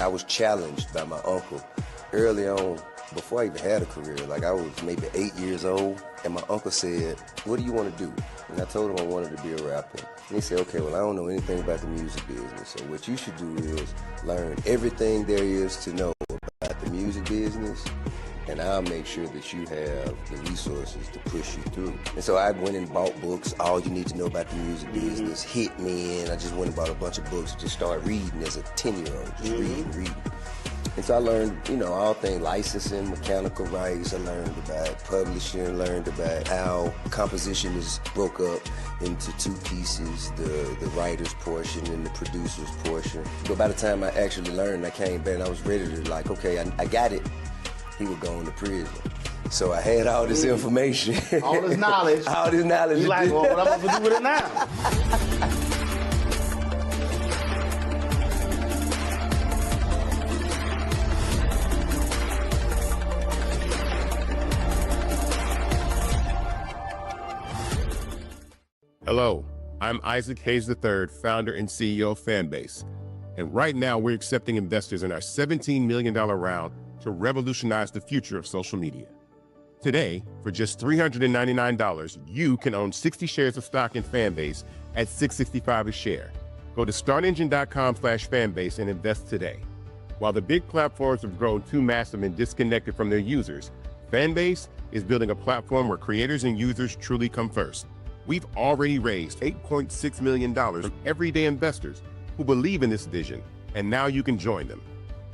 I was challenged by my uncle early on, before I even had a career. Like I was maybe 8 years old, and my uncle said, "What do you want to do?" And I told him I wanted to be a rapper. And he said, "Okay, well, I don't know anything about the music business, so what you should do is learn everything there is to know about the music business, and I'll make sure that you have the resources to push you through." And so I went and bought books, All You Need to Know About the Music Business, Hit Me In. I just went and bought a bunch of books and just started reading as a 10-year-old, just reading. And so I learned, all things licensing, mechanical rights. I learned about publishing, learned about how composition is broke up into two pieces, the writer's portion and the producer's portion. But by the time I actually learned, I came back and I was ready to okay, I got it. He would go into prison. So I had all this information. All this knowledge. All this knowledge. You like, well, what am I going to do with it now? Hello, I'm Isaac Hayes III, founder and CEO of Fanbase. And right now we're accepting investors in our $17 million round to revolutionize the future of social media. Today, for just $399, you can own 60 shares of stock in Fanbase at $665 a share. Go to startengine.com/fanbase and invest today. While the big platforms have grown too massive and disconnected from their users, Fanbase is building a platform where creators and users truly come first. We've already raised $8.6 million from everyday investors who believe in this vision, and now you can join them.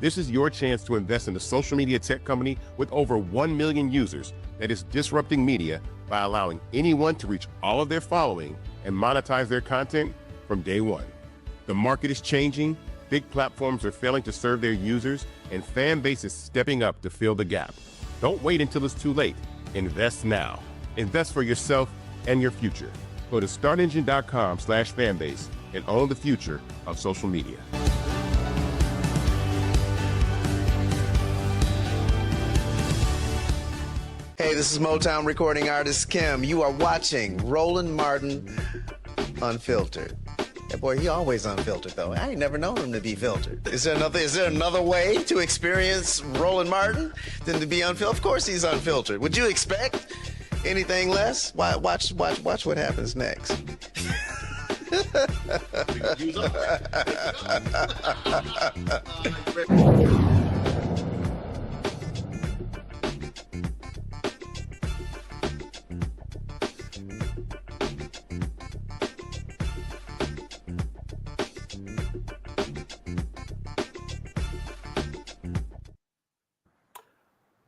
This is your chance to invest in a social media tech company with over 1 million users that is disrupting media by allowing anyone to reach all of their following and monetize their content from day one. The market is changing, big platforms are failing to serve their users, and Fanbase is stepping up to fill the gap. Don't wait until it's too late. Invest now. Invest for yourself and your future. Go to startengine.com/fanbase and own the future of social media. Hey, this is Motown recording artist Kim. You are watching Roland Martin Unfiltered. Yeah, boy, he always unfiltered though. I ain't never known him to be filtered. Is there another way to experience Roland Martin than to be unfiltered? Of course he's unfiltered. Would you expect anything less? Watch what happens next.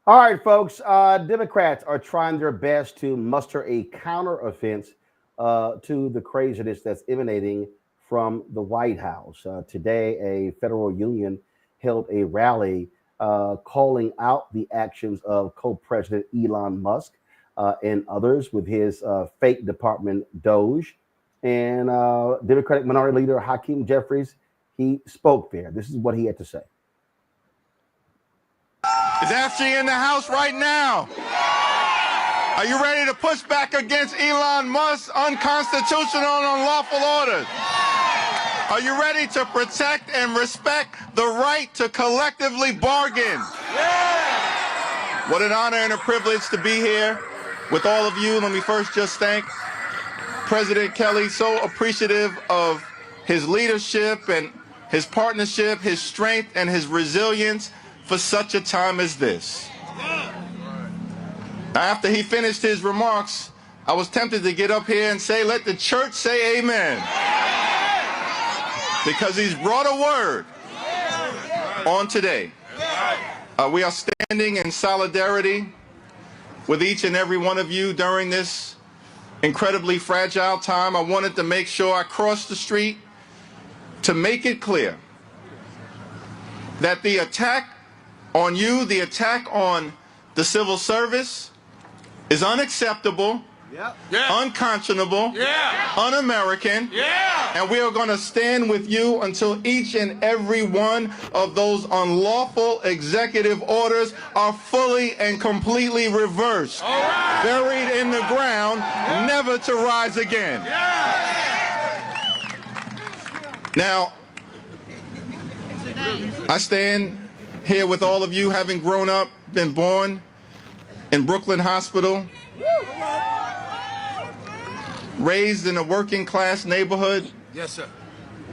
All right, folks. Democrats are trying their best to muster a counteroffense to the craziness that's emanating from the White House. Today, a federal union held a rally calling out the actions of co-president Elon Musk and others with his fake department Doge. And Democratic Minority Leader Hakeem Jeffries, he spoke there. This is what he had to say. Is Ashley in the house right now? Are you ready to push back against Elon Musk's unconstitutional and unlawful orders? Are you ready to protect and respect the right to collectively bargain? What an honor and a privilege to be here with all of you. Let me first just thank President Kelly, so appreciative of his leadership and his partnership, his strength and his resilience for such a time as this. After he finished his remarks, I was tempted to get up here and say, let the church say amen. Because he's brought a word on today. We are standing in solidarity with each and every one of you during this incredibly fragile time. I wanted to make sure I crossed the street to make it clear that the attack on you, the attack on the civil service is unacceptable, unconscionable, un-American, and we are going to stand with you until each and every one of those unlawful executive orders are fully and completely reversed, buried in the ground, never to rise again. Now, I stand here with all of you, having grown up, been born in Brooklyn Hospital, raised in a working class neighborhood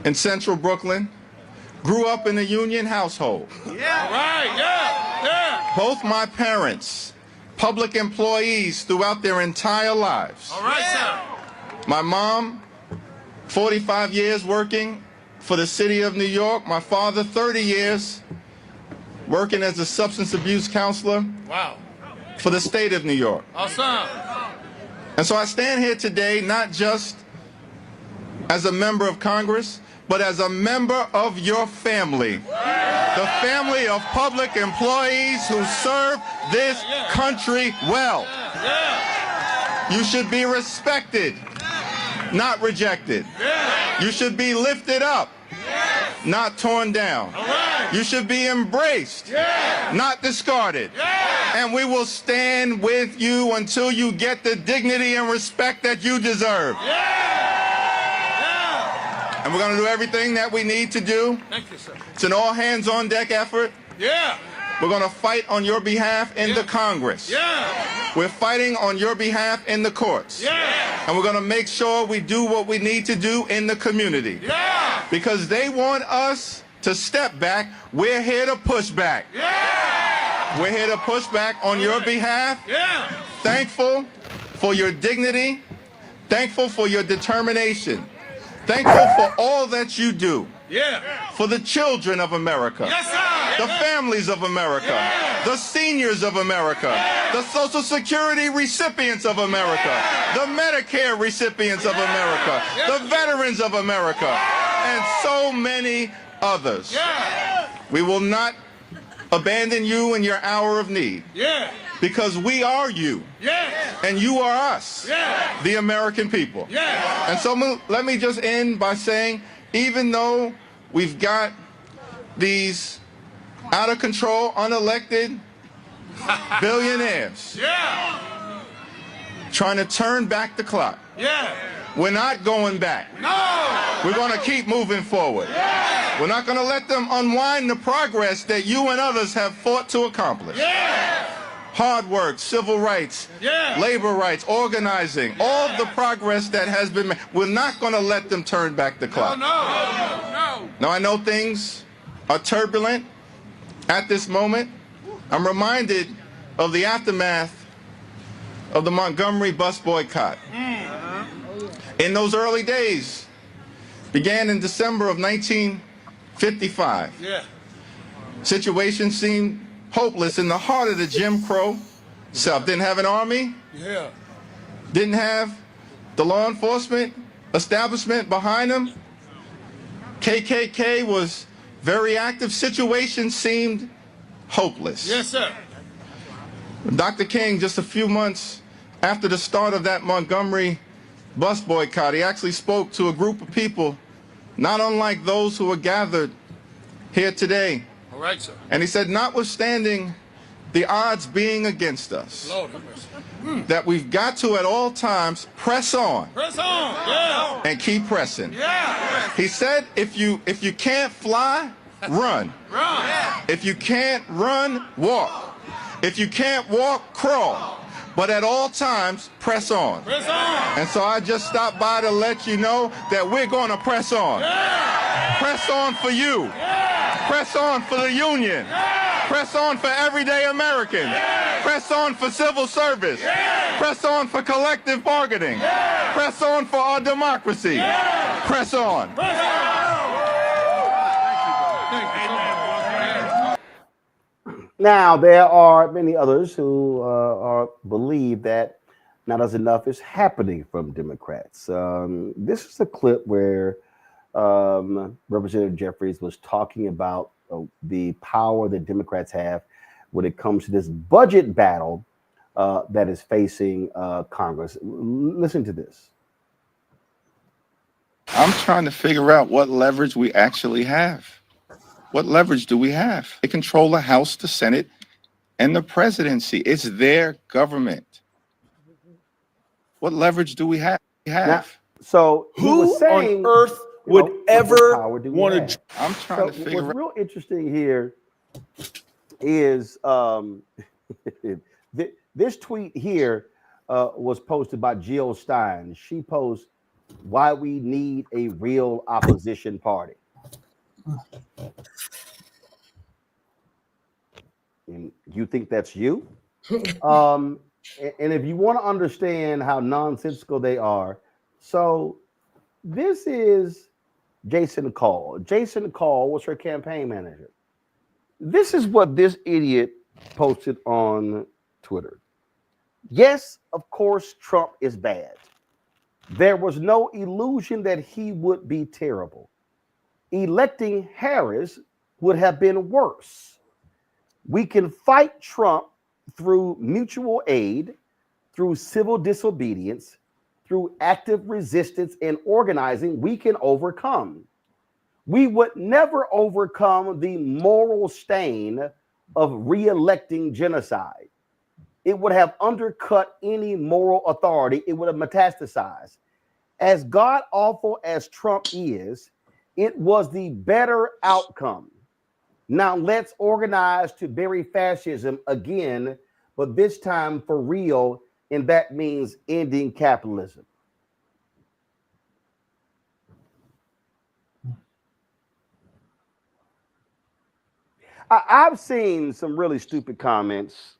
in central Brooklyn, grew up in a union household. Both my parents, public employees throughout their entire lives. My mom, 45 years working for the city of New York. My father, 30 years working as a substance abuse counselor for the state of New York. And so I stand here today not just as a member of Congress, but as a member of your family. The family of public employees who serve this country well. You should be respected, not rejected. You should be lifted up, not torn down. You should be embraced, not discarded. And we will stand with you until you get the dignity and respect that you deserve. And we're going to do everything that we need to do. Thank you, sir. It's an all-hands-on-deck effort. We're going to fight on your behalf in the Congress. We're fighting on your behalf in the courts. And we're going to make sure we do what we need to do in the community. Because they want us to step back. We're here to push back. We're here to push back on your behalf. Thankful for your dignity. Thankful for your determination. Thankful for all that you do. For the children of America, the families of America, the seniors of America, the Social Security recipients of America, the Medicare recipients of America, the veterans of America, and so many others. We will not abandon you in your hour of need. Because we are you. And you are us, the American people. And so let me just end by saying, even though we've got these out of control, unelected billionaires trying to turn back the clock, we're not going back. We're going to keep moving forward. We're not going to let them unwind the progress that you and others have fought to accomplish. Hard work, civil rights, labor rights, organizing, all of the progress that has been made. We're not going to let them turn back the clock. Now, I know things are turbulent at this moment. I'm reminded of the aftermath of the Montgomery bus boycott. In those early days, began in December of 1955. Situation seemed hopeless in the heart of the Jim Crow South. Didn't have an army. Didn't have the law enforcement establishment behind them. KKK was very active. Situation seemed hopeless. Dr. King, just a few months after the start of that Montgomery bus boycott, he actually spoke to a group of people not unlike those who are gathered here today. And he said, notwithstanding the odds being against us, that we've got to at all times press on, and keep pressing. He said, if you can't fly, run. If you can't run, walk. If you can't walk, crawl. But at all times, press on. And so I just stopped by to let you know that we're going to press on. Press on for you. Press on for the union. Press on for everyday Americans. Press on for civil service. Press on for collective bargaining. Press on for our democracy. Press on. Now, there are many others who believe that not as enough is happening from Democrats. This is a clip where Representative Jeffries was talking about the power that Democrats have when it comes to this budget battle that is facing Congress. Listen to this. I'm trying to figure out what leverage we actually have. What leverage do we have? They control the House, the Senate, and the presidency. It's their government. What leverage do we have? Now, so who on earth would ever want to? I'm trying to figure out. What's real interesting here is this tweet here was posted by Jill Stein. She posts why we need a real opposition party. And you think that's you? And if you want to understand how nonsensical they are, so this is Jason Call. Jason Call was her campaign manager. This is what this idiot posted on Twitter. Yes, of course, Trump is bad. There was no illusion that he would be terrible. Electing Harris would have been worse. We can fight Trump through mutual aid, through civil disobedience, through active resistance and organizing. We can overcome. We would never overcome the moral stain of re-electing genocide. It would have undercut any moral authority. It would have metastasized. As god-awful as Trump is, it was the better outcome. Now let's organize to bury fascism again, but this time for real, and that means ending capitalism. I've seen some really stupid comments,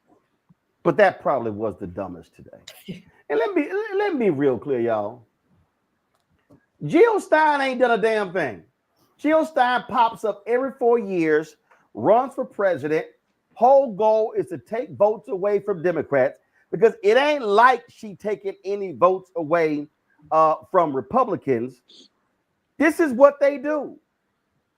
but that probably was the dumbest today. And let me be real clear, y'all. Jill Stein ain't done a damn thing. Jill Stein pops up every 4 years, runs for president. Whole goal is to take votes away from Democrats because it ain't like she taking any votes away from Republicans. This is what they do.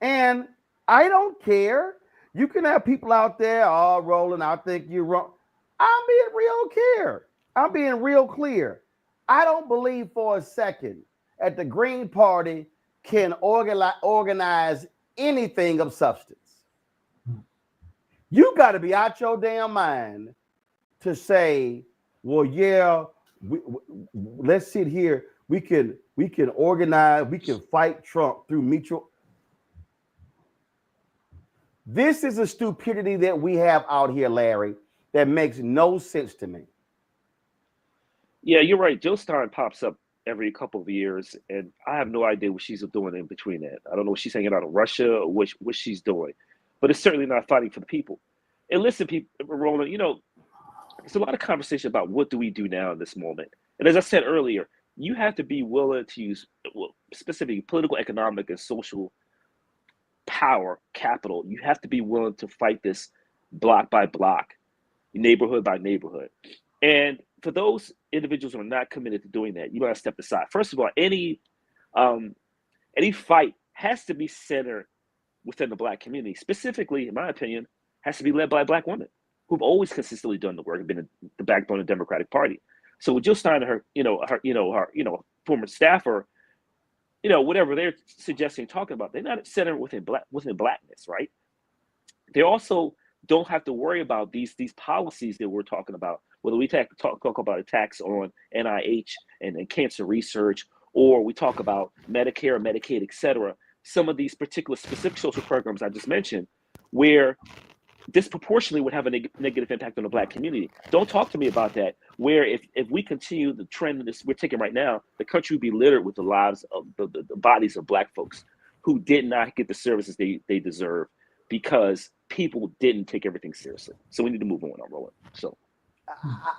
And I don't care. You can have people out there all rolling. I think you're wrong. I'm being real clear. I'm being real clear. I don't believe for a second that the Green Party can organize anything of substance. You got to be out your damn mind to say, well, yeah, let's sit here. We can organize. We can fight Trump through mutual. This is a stupidity that we have out here, Larry, that makes no sense to me. Yeah, you're right. Jill Stein pops up every couple of years, and I have no idea what she's doing in between that. I don't know if she's hanging out in Russia or what she's doing, but it's certainly not fighting for the people. And listen, people, Roland, there's a lot of conversation about what do we do now in this moment. And as I said earlier, you have to be willing to use specifically political, economic, and social power, capital. You have to be willing to fight this block by block, neighborhood by neighborhood. And for those individuals who are not committed to doing that, you got to step aside. First of all, any fight has to be centered within the Black community. Specifically, in my opinion, has to be led by Black women who've always consistently done the work and been the backbone of the Democratic Party. So with Jill Stein and her former staffer, whatever they're suggesting, talking about, they're not centered within Blackness, right? They also don't have to worry about these policies that we're talking about, whether we talk about attacks on NIH and cancer research, or we talk about Medicare, Medicaid, et cetera. Some of these particular specific social programs I just mentioned, where disproportionately would have a negative impact on the Black community. Don't talk to me about that, where if we continue the trend that we're taking right now, the country would be littered with the lives of the bodies of Black folks who did not get the services they deserve because people didn't take everything seriously. So we need to move on, Roland. So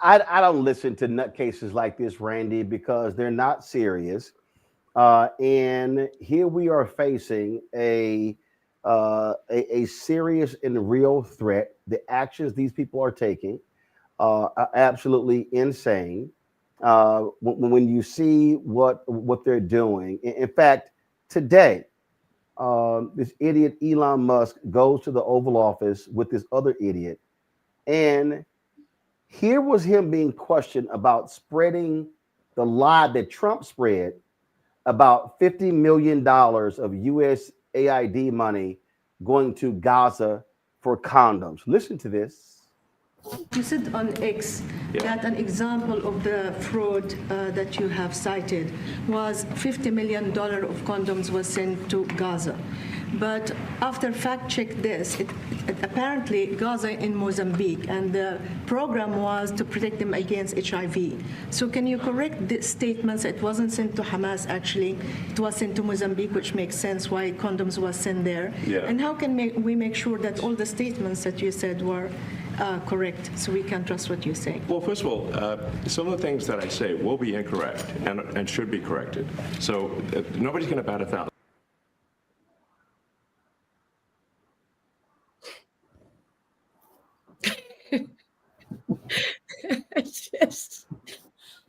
I don't listen to nutcases like this, Randy, because they're not serious. And here we are facing a serious and real threat. The actions these people are taking are absolutely insane. When you see what they're doing, in fact, Today, this idiot Elon Musk goes to the Oval Office with this other idiot, and here was him being questioned about spreading the lie that Trump spread about $50 million of USAID money going to Gaza for condoms. Listen to this. You said on X that an example of the fraud that you have cited was $50 million of condoms was sent to Gaza. But after fact check this, it apparently Gaza in Mozambique, and the program was to protect them against HIV. So can you correct the statements? It wasn't sent to Hamas, actually. It was sent to Mozambique, which makes sense why condoms was sent there. Yeah. And how can we make sure that all the statements that you said were correct, so we can trust what you say? Well, first of all, some of the things that I say will be incorrect and should be corrected. So nobody's going to bat 1,000.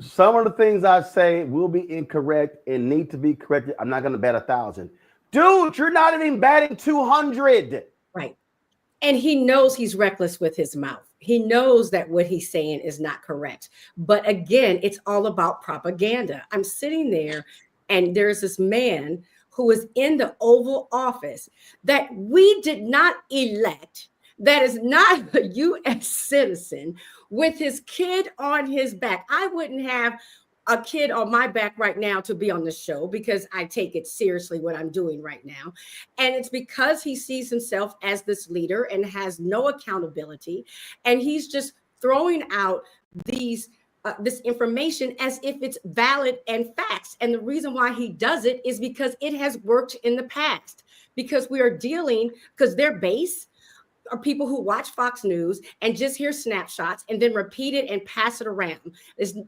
Some of the things I say will be incorrect and need to be corrected. I'm not going to bat 1,000. Dude, you're not even batting 200. Right. And he knows he's reckless with his mouth. He knows that what he's saying is not correct. But again, it's all about propaganda. I'm sitting there and there's this man who is in the Oval Office that we did not elect, that is not a U.S. citizen, with his kid on his back. I wouldn't have a kid on my back right now to be on the show because I take it seriously what I'm doing right now. And it's because he sees himself as this leader and has no accountability. And he's just throwing out these this information as if it's valid and facts. And the reason why he does it is because it has worked in the past, because we are dealing, because their base are people who watch Fox News and just hear snapshots and then repeat it and pass it around.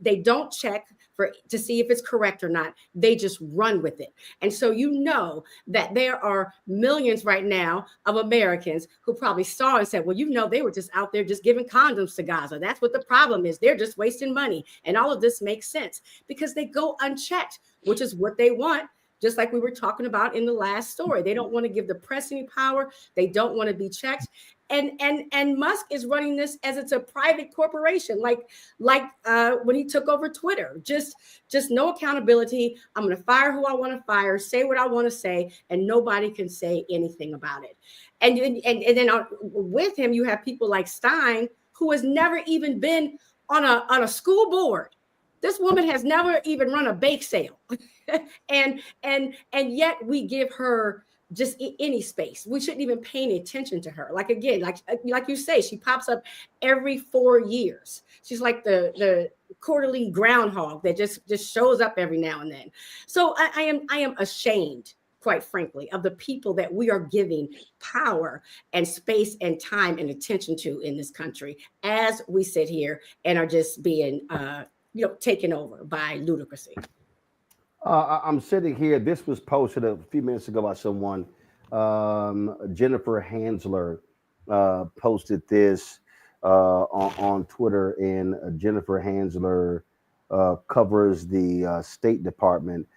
They don't check to see if it's correct or not. They just run with it. And so you know that there are millions right now of Americans who probably saw and said, well, you know, they were just out there just giving condoms to Gaza. That's what the problem is. They're just wasting money. And all of this makes sense because they go unchecked, which is what they want. Just like we were talking about in the last story. They don't want to give the press any power. They don't want to be checked. And Musk is running this as it's a private corporation, like when he took over Twitter. Just no accountability. I'm going to fire who I want to fire, say what I want to say, and nobody can say anything about it. And then with him, you have people like Stein, who has never even been on a school board. This woman has never even run a bake sale. and yet we give her just any space. We shouldn't even pay any attention to her. Like, again, like you say, she pops up every 4 years. She's like the quarterly groundhog that just shows up every now and then. So I am ashamed, quite frankly, of the people that we are giving power and space and time and attention to in this country as we sit here and are just being taken over by ludicrousy. I'm sitting here. This was posted a few minutes ago by someone. Jennifer Hansler posted this on Twitter, and Jennifer Hansler covers the State Department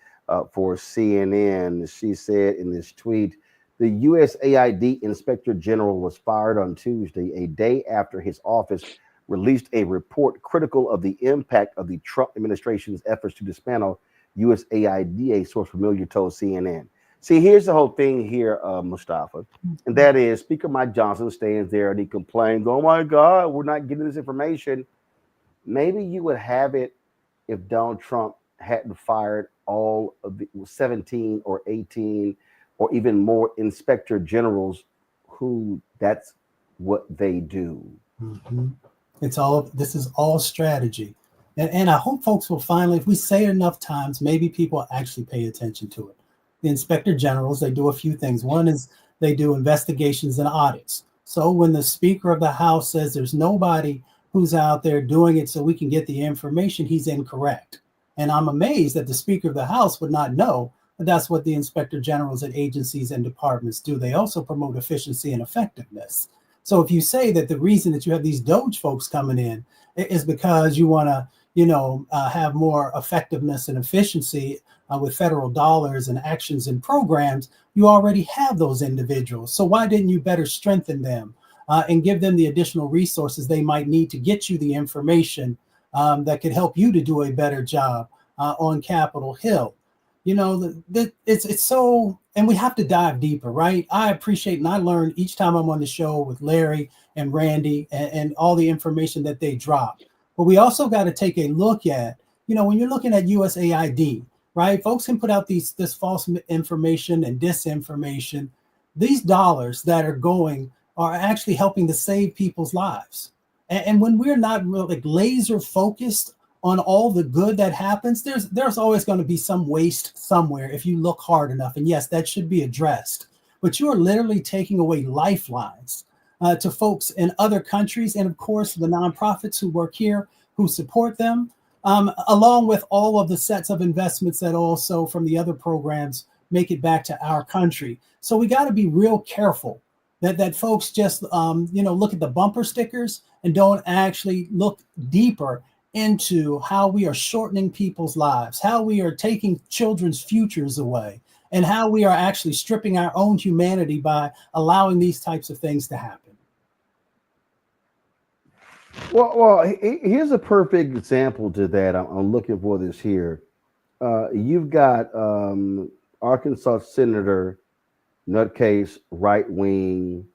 for CNN. She said in this tweet, the USAID Inspector General was fired on Tuesday, a day after his office released a report critical of the impact of the Trump administration's efforts to dismantle USAID, a source familiar told CNN. See, here's the whole thing here, Mustafa, and that is Speaker Mike Johnson stands there and he complains, oh my God, we're not getting this information. Maybe you would have it if Donald Trump hadn't fired all of the 17 or 18 or even more inspector generals who that's what they do. Mm-hmm. This is all strategy. And I hope folks will finally, if we say it enough times, maybe people actually pay attention to it. The inspector generals, they do a few things. One is they do investigations and audits. So when the Speaker of the House says there's nobody who's out there doing it so we can get the information, he's incorrect. And I'm amazed that the Speaker of the House would not know that that's what the inspector generals at agencies and departments do. They also promote efficiency and effectiveness. So if you say that the reason that you have these Doge folks coming in is because you want to, have more effectiveness and efficiency with federal dollars and actions and programs, you already have those individuals. So why didn't you better strengthen them and give them the additional resources they might need to get you the information that could help you to do a better job on Capitol Hill? It's so, and we have to dive deeper, right? I appreciate and I learn each time I'm on the show with Larry and Randy and all the information that they drop. But we also got to take a look at, when you're looking at USAID, right? Folks can put out this false information and disinformation. These dollars that are going are actually helping to save people's lives. And when we're not really laser focused on all the good that happens, there's always going to be some waste somewhere if you look hard enough. And yes, that should be addressed. But you are literally taking away lifelines to folks in other countries, and of course the nonprofits who work here, who support them, along with all of the sets of investments that also from the other programs make it back to our country. So we got to be real careful that folks just look at the bumper stickers and don't actually look deeper into how we are shortening people's lives, how we are taking children's futures away, and how we are actually stripping our own humanity by allowing these types of things to happen. Well, here's a perfect example to that. I'm looking for this here. You've got Arkansas Senator, nutcase, right-wing,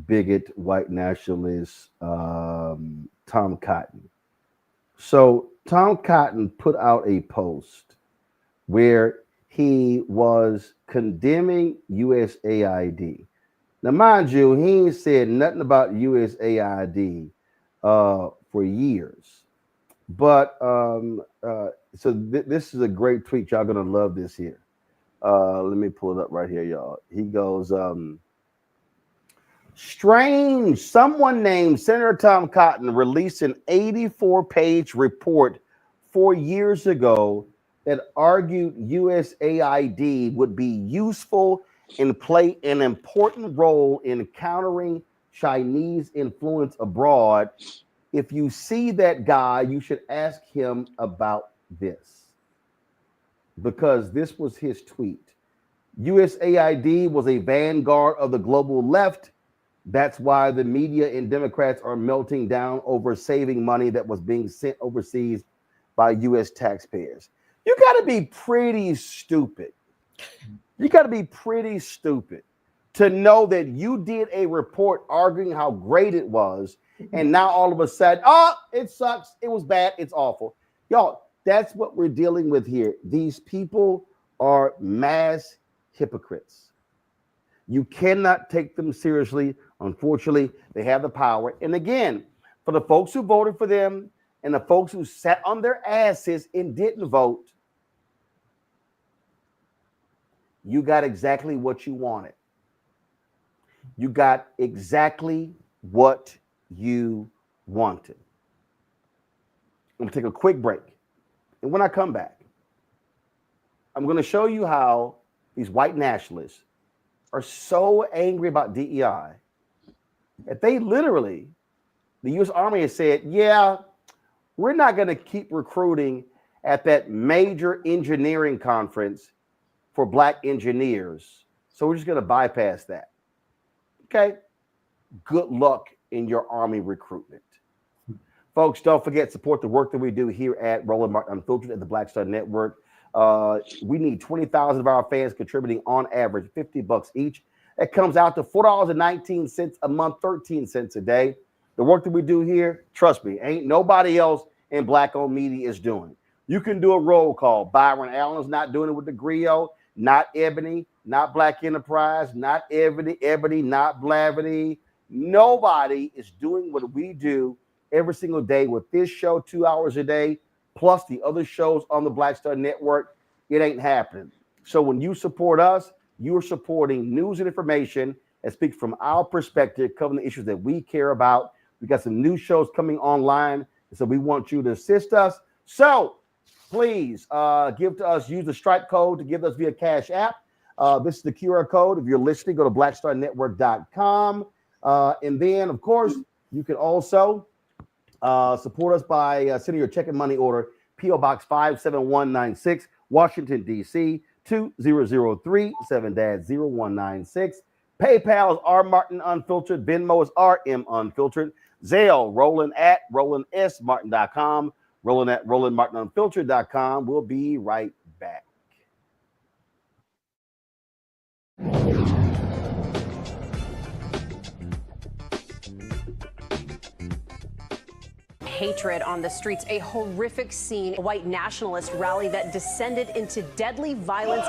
bigot, white nationalist, Tom Cotton. So Tom Cotton put out a post where he was condemning USAID. Now, mind you, he ain't said nothing about USAID for years. But this is a great tweet. Y'all gonna love this here. Let me pull it up right here, y'all. He goes, strange, someone named Senator Tom Cotton released an 84-page report 4 years ago that argued USAID would be useful and play an important role in countering Chinese influence abroad. If you see that guy, you should ask him about this, because this was his tweet. USAID was a vanguard of the global left. That's why the media and Democrats are melting down over saving money that was being sent overseas by U.S. taxpayers. You got to be pretty stupid. You got to be pretty stupid to know that you did a report arguing how great it was, and now all of a sudden, oh, it sucks, it was bad, it's awful. Y'all, that's what we're dealing with here. These people are mass hypocrites. You cannot take them seriously. Unfortunately, they have the power. And again, for the folks who voted for them and the folks who sat on their asses and didn't vote, you got exactly what you wanted. You got exactly what you wanted. I'm going to take a quick break. And when I come back, I'm going to show you how these white nationalists are so angry about DEI that they literally, the U.S. Army has said, yeah, we're not going to keep recruiting at that major engineering conference for black engineers. So we're just going to bypass that. Okay. Good luck in your Army recruitment. Folks, don't forget, support the work that we do here at Roland Martin Unfiltered at the Black Star Network. We need 20,000 of our fans contributing on average $50 each. That comes out to $4.19 a month, 13 cents a day. The work that we do here, trust me, ain't nobody else in black-owned media is doing. You can do a roll call. Byron Allen's not doing it with the Griot, not Ebony, not Black Enterprise, not Ebony, not Blavity. Nobody is doing what we do every single day with this show 2 hours a day, plus the other shows on the Black Star Network. It ain't happening. So when you support us, you are supporting news and information that speaks from our perspective, covering the issues that we care about. We got some new shows coming online, so we want you to assist us. So please give to us, use the Stripe code to give us via Cash App. This is the QR code. If you're listening, go to blackstarnetwork.com. And then, of course, you can also Support us by sending your check and money order, P.O. Box 57196, Washington, D.C. 2003 7-0196. PayPal is R Martin Unfiltered. Venmo is RM Unfiltered. Zelle, Roland at RolandSMartin.com. Roland at RolandMartinUnfiltered.com. We'll be right back. Hatred on the streets, a horrific scene, a white nationalist rally that descended into deadly violence.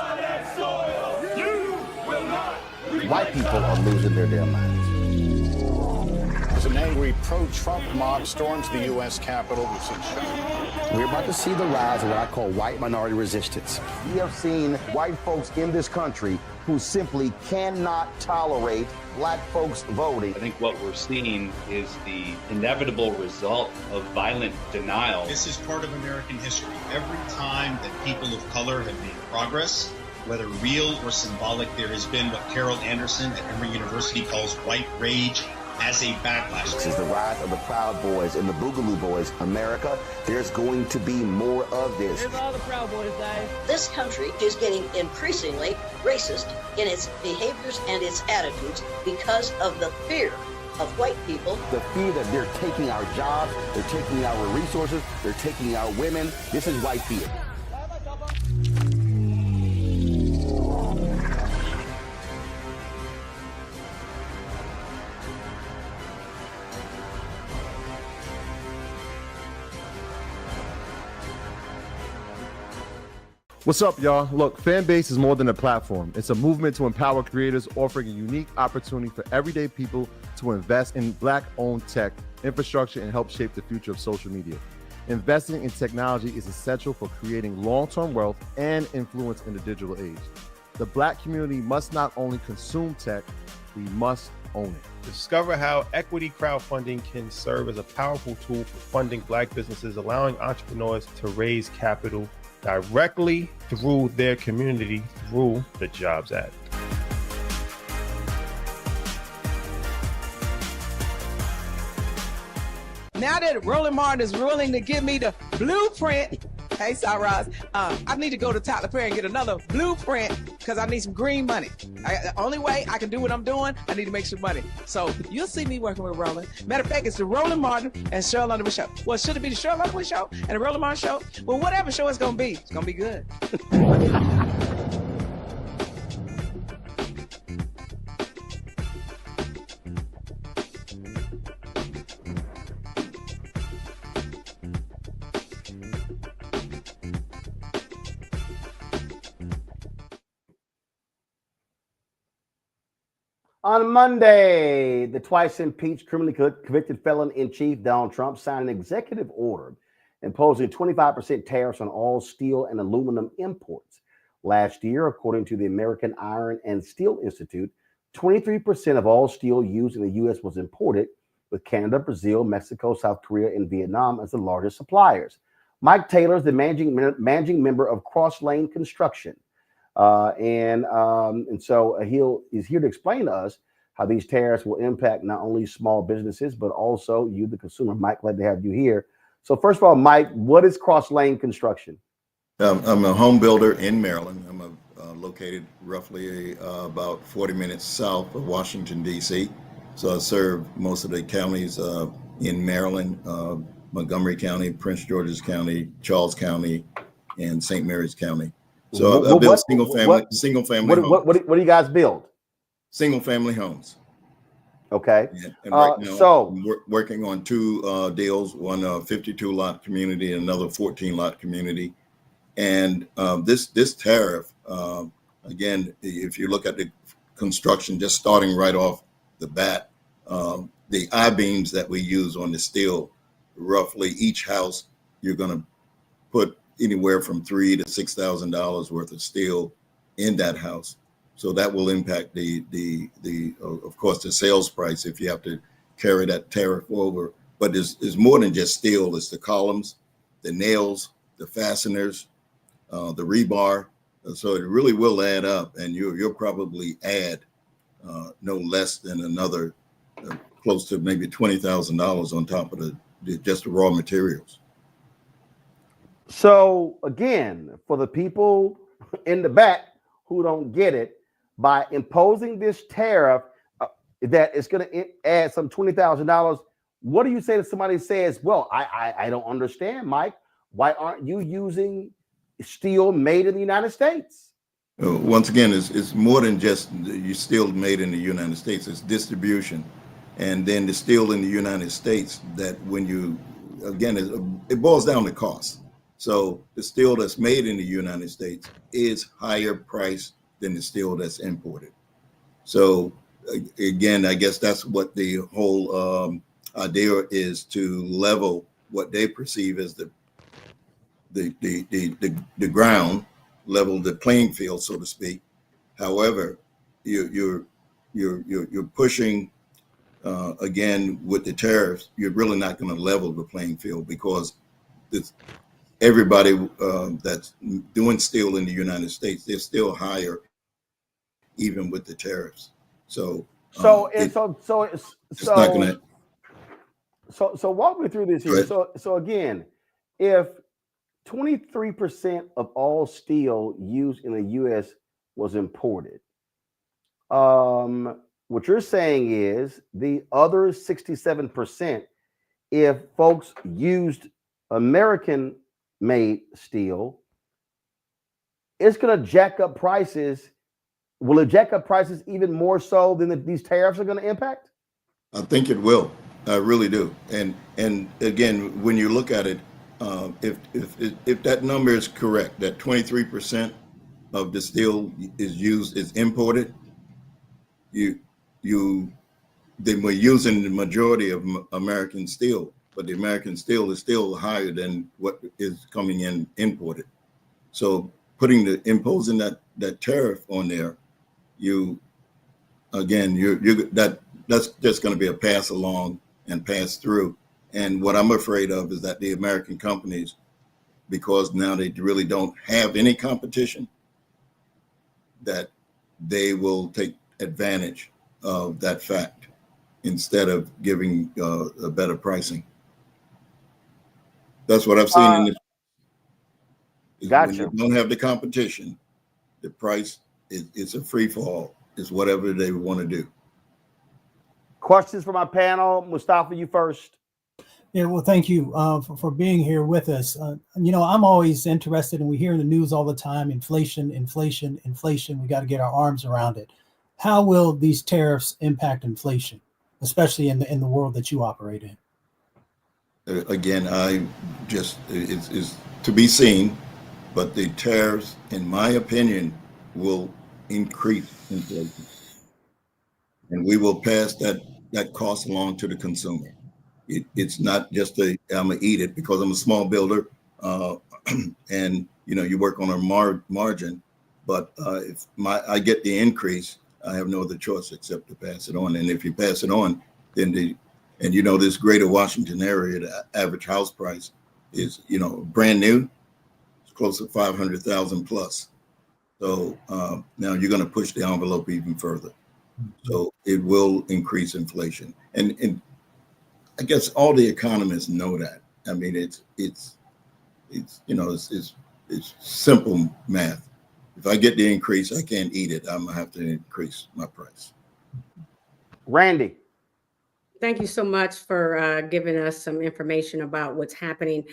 White people are losing their damn minds. As an angry pro-Trump mob storms the U.S. Capitol, we're about to see the rise of what I call white minority resistance. We have seen white folks in this country who simply cannot tolerate black folks voting. I think what we're seeing is the inevitable result of violent denial. This is part of American history. Every time that people of color have made progress, whether real or symbolic, there has been what Carol Anderson at Emory University calls white rage as a backlash. This is the rise of the Proud Boys and the Boogaloo Boys. America, there's going to be more of this. Here's all the Proud Boys, guys. This country is getting increasingly racist in its behaviors and its attitudes because of the fear of white people. The fear that they're taking our jobs, they're taking our resources, they're taking our women. This is white fear. What's up, y'all? Look, Fanbase is more than a platform. It's a movement to empower creators, offering a unique opportunity for everyday people to invest in Black-owned tech, infrastructure, and help shape the future of social media. Investing in technology is essential for creating long-term wealth and influence in the digital age. The Black community must not only consume tech, we must own it. Discover how equity crowdfunding can serve as a powerful tool for funding Black businesses, allowing entrepreneurs to raise capital directly through their community through the Jobs Act. Now that Roland Martin is willing to give me the blueprint, hey, Cyrus, I need to go to Tyler Perry and get another blueprint because I need some green money. The only way I can do what I'm doing, I need to make some money. So you'll see me working with Roland. Matter of fact, it's the Roland Martin and Cheryl Underwood show. Well, should it be the Cheryl Underwood show and the Roland Martin show? Well, whatever show it's going to be good. On Monday, the twice impeached, criminally convicted felon-in-chief Donald Trump signed an executive order imposing 25% tariffs on all steel and aluminum imports. Last year, according to the American Iron and Steel Institute, 23% of all steel used in the U.S. was imported, with Canada, Brazil, Mexico, South Korea, and Vietnam as the largest suppliers. Mike Taylor is the managing member of Cross Lane Construction. And so he's here to explain to us how these tariffs will impact not only small businesses, but also you, the consumer. Mike, glad to have you here. So first of all, Mike, what is Cross Lane Construction? I'm a home builder in Maryland. I'm located roughly about 40 minutes south of Washington, D.C. So I serve most of the counties in Maryland, Montgomery County, Prince George's County, Charles County, and St. Mary's County. So I build single family homes. What do you guys build? Single family homes. Okay. Yeah. And right now, we're working on two deals, one 52 lot community and another 14 lot community. And this tariff, again, if you look at the construction, just starting right off the bat, the I-beams that we use on the steel, roughly each house, you're going to put anywhere from $3,000 to $6,000 worth of steel in that house. So that will impact the of course, the sales price if you have to carry that tariff over. But it's more than just steel. It's the columns, the nails, the fasteners, the rebar. So it really will add up, and you'll probably add no less than another close to maybe $20,000 on top of just the raw materials. So again, for the people in the back who don't get it, by imposing this tariff that is going to add some $20,000, what do you say to somebody who says, well, I don't understand, Mike. Why aren't you using steel made in the United States? Once again, it's more than just you steel made in the United States. It's distribution. And then the steel in the United States that when you, again, it boils down to cost. So the steel that's made in the United States is higher priced than the steel that's imported. So again, I guess that's what the whole idea is, to level what they perceive as the ground, level the playing field, so to speak. However, you're pushing again with the tariffs. You're really not going to level the playing field, because everybody that's doing steel in the United States, they're still higher even with the tariffs. So it's not going to. So walk me through this here. So again, if 23% of all steel used in the U.S. was imported, what you're saying is the other 67%, if folks used American-made steel, it's going to jack up prices. Will it jack up prices even more so than these tariffs are going to impact? I think it will. I really do. And again, when you look at it, if that number is correct, that 23% of the steel is imported, then we're using the majority of American steel, but the American steel is still higher than what is coming in imported. So imposing that tariff on there, that's just going to be a pass along and pass through. And what I'm afraid of is that the American companies, because now they really don't have any competition, that they will take advantage of that fact instead of giving a better pricing. That's what I've seen in this. Gotcha. When you don't have the competition, the price it's a free fall. It's whatever they want to do. Questions for my panel. Mustafa, you first. Yeah, well, thank you for being here with us. I'm always interested, and we hear in the news all the time, inflation, inflation, inflation. We got to get our arms around it. How will these tariffs impact inflation, especially in the world that you operate in? Again, it's to be seen, but the tariffs, in my opinion, will increase inflation, and we will pass that cost along to the consumer. It's not just I'm gonna eat it because I'm a small builder, and you work on a margin. But if I get the increase, I have no other choice except to pass it on. And if you pass it on, then this greater Washington area, the average house price is brand new, it's close to 500,000 plus. So now you're going to push the envelope even further. So it will increase inflation, and I guess all the economists know that. I mean, it's simple math. If I get the increase, I can't eat it. I'm gonna have to increase my price. Randy. Thank you so much for giving us some information about what's happening.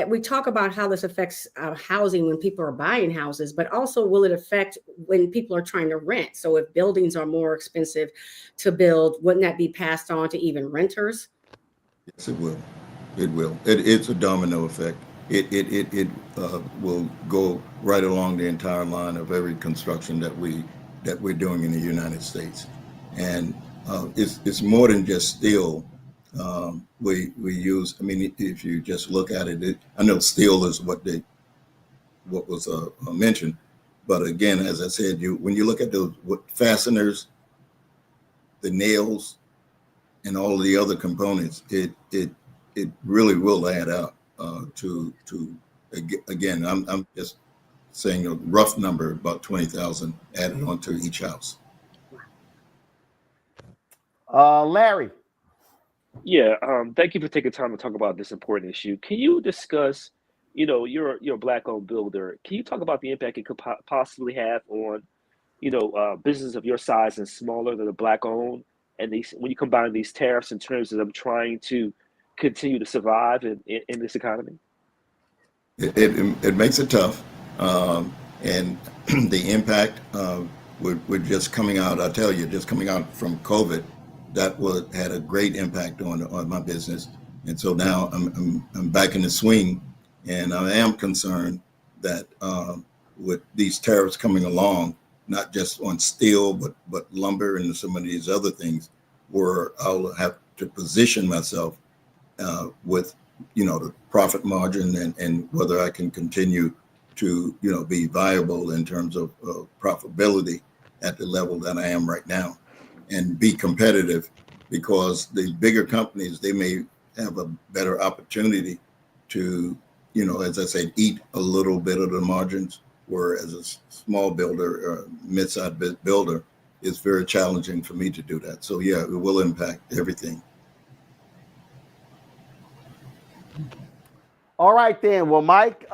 We talk about how this affects housing when people are buying houses, but also will it affect when people are trying to rent? So if buildings are more expensive to build, wouldn't that be passed on to even renters? Yes, it will. It will. It's a domino effect. It will go right along the entire line of every construction that we're doing in the United States, and it's more than just steel. We use. I mean, if you just look at it, I know steel is what was mentioned, but again, as I said, when you look at those fasteners, the nails, and all of the other components, it really will add up to again. I'm just saying a rough number, about 20,000 added onto each house. Larry. Yeah, thank you for taking time to talk about this important issue. Can you discuss, you're a black-owned builder. Can you talk about the impact it could possibly have on, businesses of your size and smaller that are black-owned, and these when you combine these tariffs in terms of them trying to continue to survive in this economy? It makes it tough, and the impact we're just coming out. I tell you, just coming out from COVID, that had a great impact on my business, and so now I'm back in the swing, and I am concerned that with these tariffs coming along, not just on steel but lumber and some of these other things, where I'll have to position myself with the profit margin and whether I can continue to be viable in terms of profitability at the level that I am right now and be competitive, because the bigger companies, they may have a better opportunity to as I said, eat a little bit of the margins, whereas a small builder or mid-sized builder, it's very challenging for me to do that. So yeah, it will impact everything. All right, then. Well, Mike,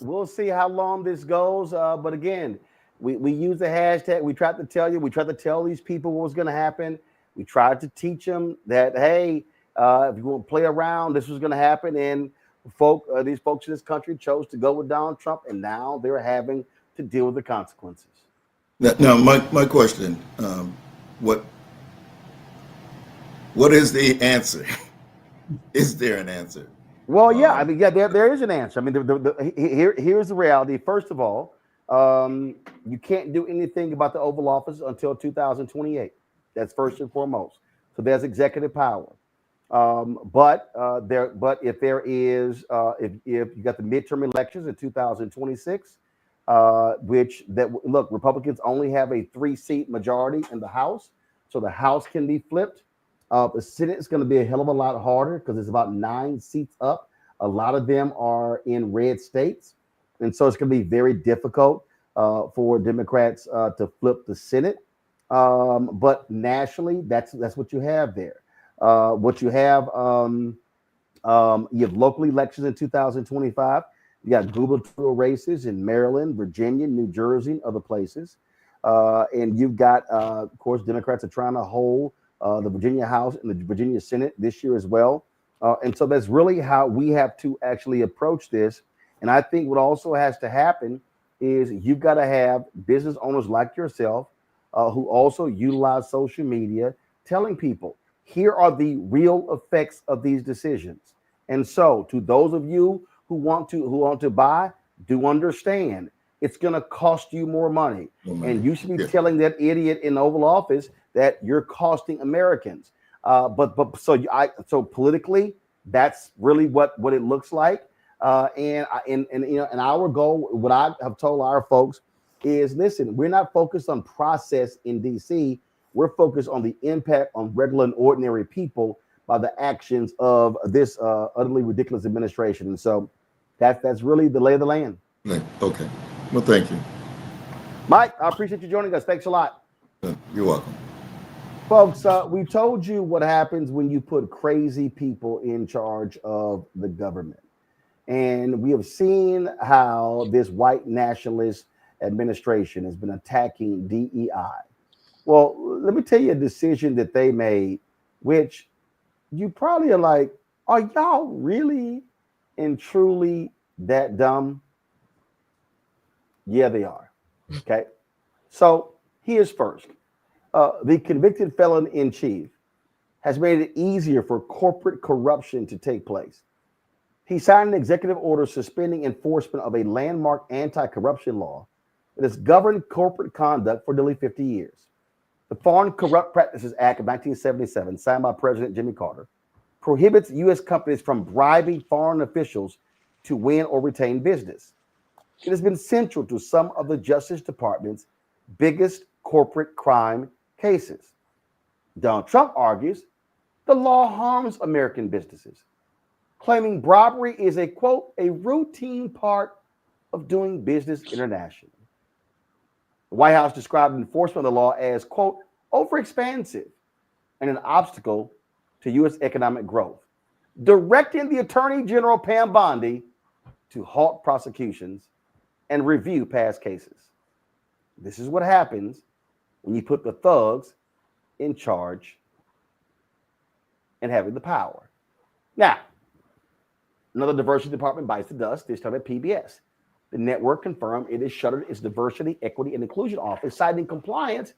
we'll see how long this goes. But again, we use the hashtag. We tried to tell these people what was going to happen. We tried to teach them that, hey, if you want to play around, this was going to happen. And these folks in this country chose to go with Donald Trump, and now they're having to deal with the consequences. Now, my question, what is the answer? Is there an answer? Well, yeah, I mean, yeah, there is an answer. I mean, here's the reality. First of all, you can't do anything about the Oval Office until 2028. That's first and foremost. So there's executive power. But if there is, if you got the midterm elections in 2026, look, Republicans only have a 3-seat majority in the House, so the House can be flipped. The Senate is going to be a hell of a lot harder because it's about 9 seats up. A lot of them are in red states, and so it's going to be very difficult for Democrats to flip the Senate. But nationally, that's what you have there. What you have local elections in 2025. You got gubernatorial races in Maryland, Virginia, New Jersey, and other places. And you've got, of course, Democrats are trying to hold the Virginia House and the Virginia Senate this year as well. And so that's really how we have to actually approach this. And I think what also has to happen is you've got to have business owners like yourself who also utilize social media, telling people, here are the real effects of these decisions. And so to those of you who want to buy, do understand it's going to cost you more money. And you should be telling that idiot in the Oval Office that you're costing Americans. So politically, that's really what it looks like. And our goal, what I have told our folks is, listen, we're not focused on process in DC. We're focused on the impact on regular and ordinary people by the actions of this utterly ridiculous administration. And so that's really the lay of the land. Okay. Well, thank you, Mike. I appreciate you joining us. Thanks a lot. You're welcome. Folks, we told you what happens when you put crazy people in charge of the government. And we have seen how this white nationalist administration has been attacking DEI. Well, let me tell you a decision that they made, which you probably are like, are y'all really and truly that dumb? Yeah, they are. Okay. So here's first. The convicted felon in chief has made it easier for corporate corruption to take place. He signed an executive order suspending enforcement of a landmark anti-corruption law that has governed corporate conduct for nearly 50 years. The Foreign Corrupt Practices Act of 1977, signed by President Jimmy Carter, prohibits U.S. companies from bribing foreign officials to win or retain business. It has been central to some of the Justice Department's biggest corporate crime cases. Donald Trump argues the law harms American businesses, claiming bribery is a, quote, a routine part of doing business internationally. The White House described enforcement of the law as, quote, overexpansive and an obstacle to U.S. economic growth, directing the Attorney General Pam Bondi to halt prosecutions and review past cases. This is what happens when you put the thugs in charge and having the power. Now, another diversity department bites the dust, this time at PBS. The network confirmed it has shuttered its diversity, equity, and inclusion office, citing compliance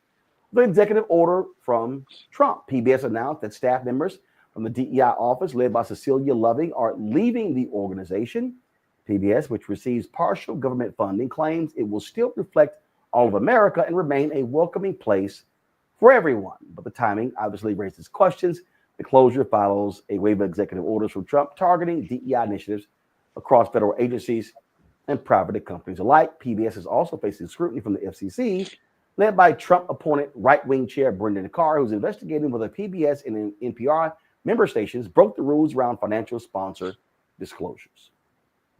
with the executive order from Trump. PBS announced that staff members from the DEI office, led by Cecilia Loving, are leaving the organization. PBS, which receives partial government funding, claims it will still reflect all of America and remain a welcoming place for everyone. But the timing obviously raises questions. The closure follows a wave of executive orders from Trump targeting DEI initiatives across federal agencies and private companies alike. PBS is also facing scrutiny from the FCC, led by Trump-appointed right-wing chair Brendan Carr, who's investigating whether PBS and NPR member stations broke the rules around financial sponsor disclosures.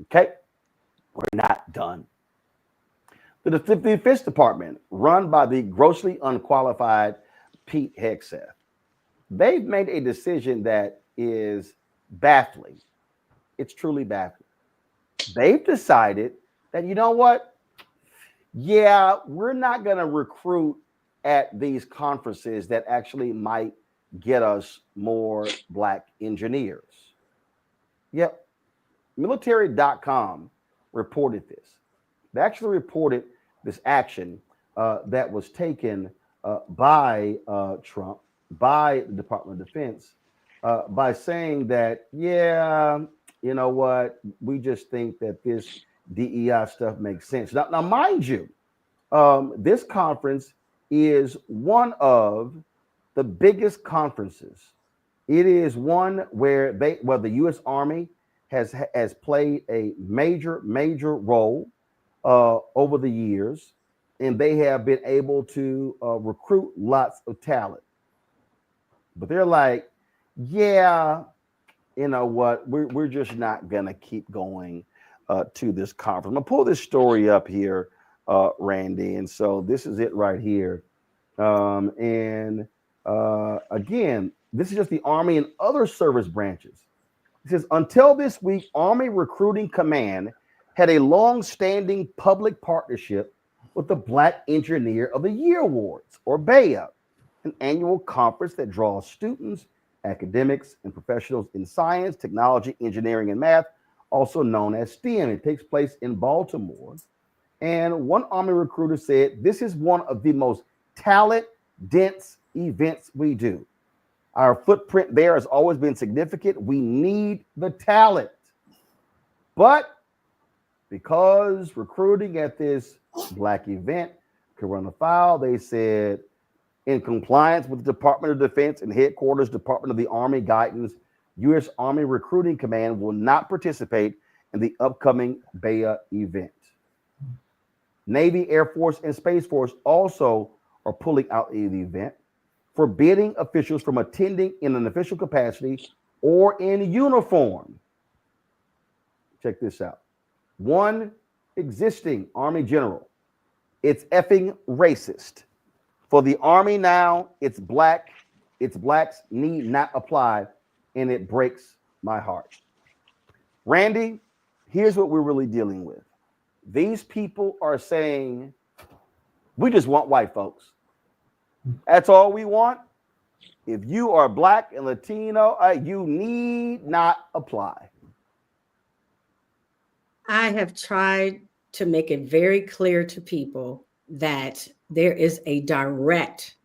Okay, we're not done. The Defense Department, run by the grossly unqualified Pete Hegseth, they've made a decision that is baffling. It's truly baffling. They've decided that, you know what? Yeah, we're not going to recruit at these conferences that actually might get us more Black engineers. Yep. Military.com reported this. They actually reported this action that was taken by Trump, by the Department of Defense, by saying that, yeah, you know what, we just think that this DEI stuff makes sense. Now mind you, this conference is one of the biggest conferences. It is one where the U.S. Army has played a major role over the years, and they have been able to recruit lots of talent. But they're like, yeah, you know what? We're just not gonna keep going to this conference. I'm gonna pull this story up here, Randy, and so this is it right here. Again, this is just the Army and other service branches. It says, until this week, Army Recruiting Command had a long-standing public partnership with the Black Engineer of the Year Awards, or BEYA, an annual conference that draws students, academics, and professionals in science, technology, engineering, and math, also known as STEM. It takes place in Baltimore. And one Army recruiter said, this is one of the most talent-dense events we do. Our footprint there has always been significant. We need the talent. But because recruiting at this Black event could run afoul, they said, in compliance with the Department of Defense and Headquarters Department of the Army guidance, U.S. Army Recruiting Command will not participate in the upcoming BEYA event. Navy, Air Force, and Space Force also are pulling out of the event, forbidding officials from attending in an official capacity or in uniform. Check this out. One existing Army general, it's effing racist. For the Army now, it's Black, it's Blacks need not apply, and it breaks my heart. Randy, here's what we're really dealing with. These people are saying, we just want white folks. That's all we want. If you are Black and Latino, you need not apply. I have tried to make it very clear to people that there is a direct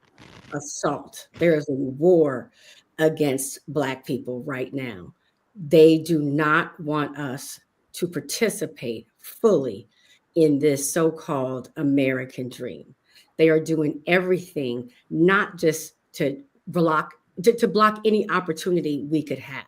assault. There is a war against Black people right now. They do not want us to participate fully in this so-called American dream. They are doing everything not just to block any opportunity we could have.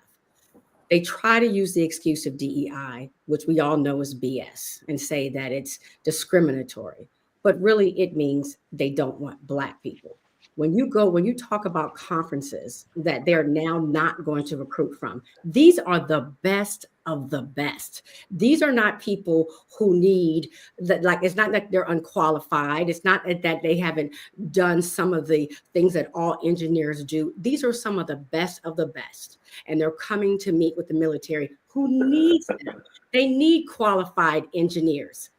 They try to use the excuse of DEI, which we all know is BS, and say that it's discriminatory. But really, it means they don't want Black people. when you talk about conferences that they're now not going to recruit from, these are the best of the best. These are not people who need that, like, it's not that they're unqualified. It's not that they haven't done some of the things that all engineers do. These are some of the best of the best. And they're coming to meet with the military who needs them. They need qualified engineers.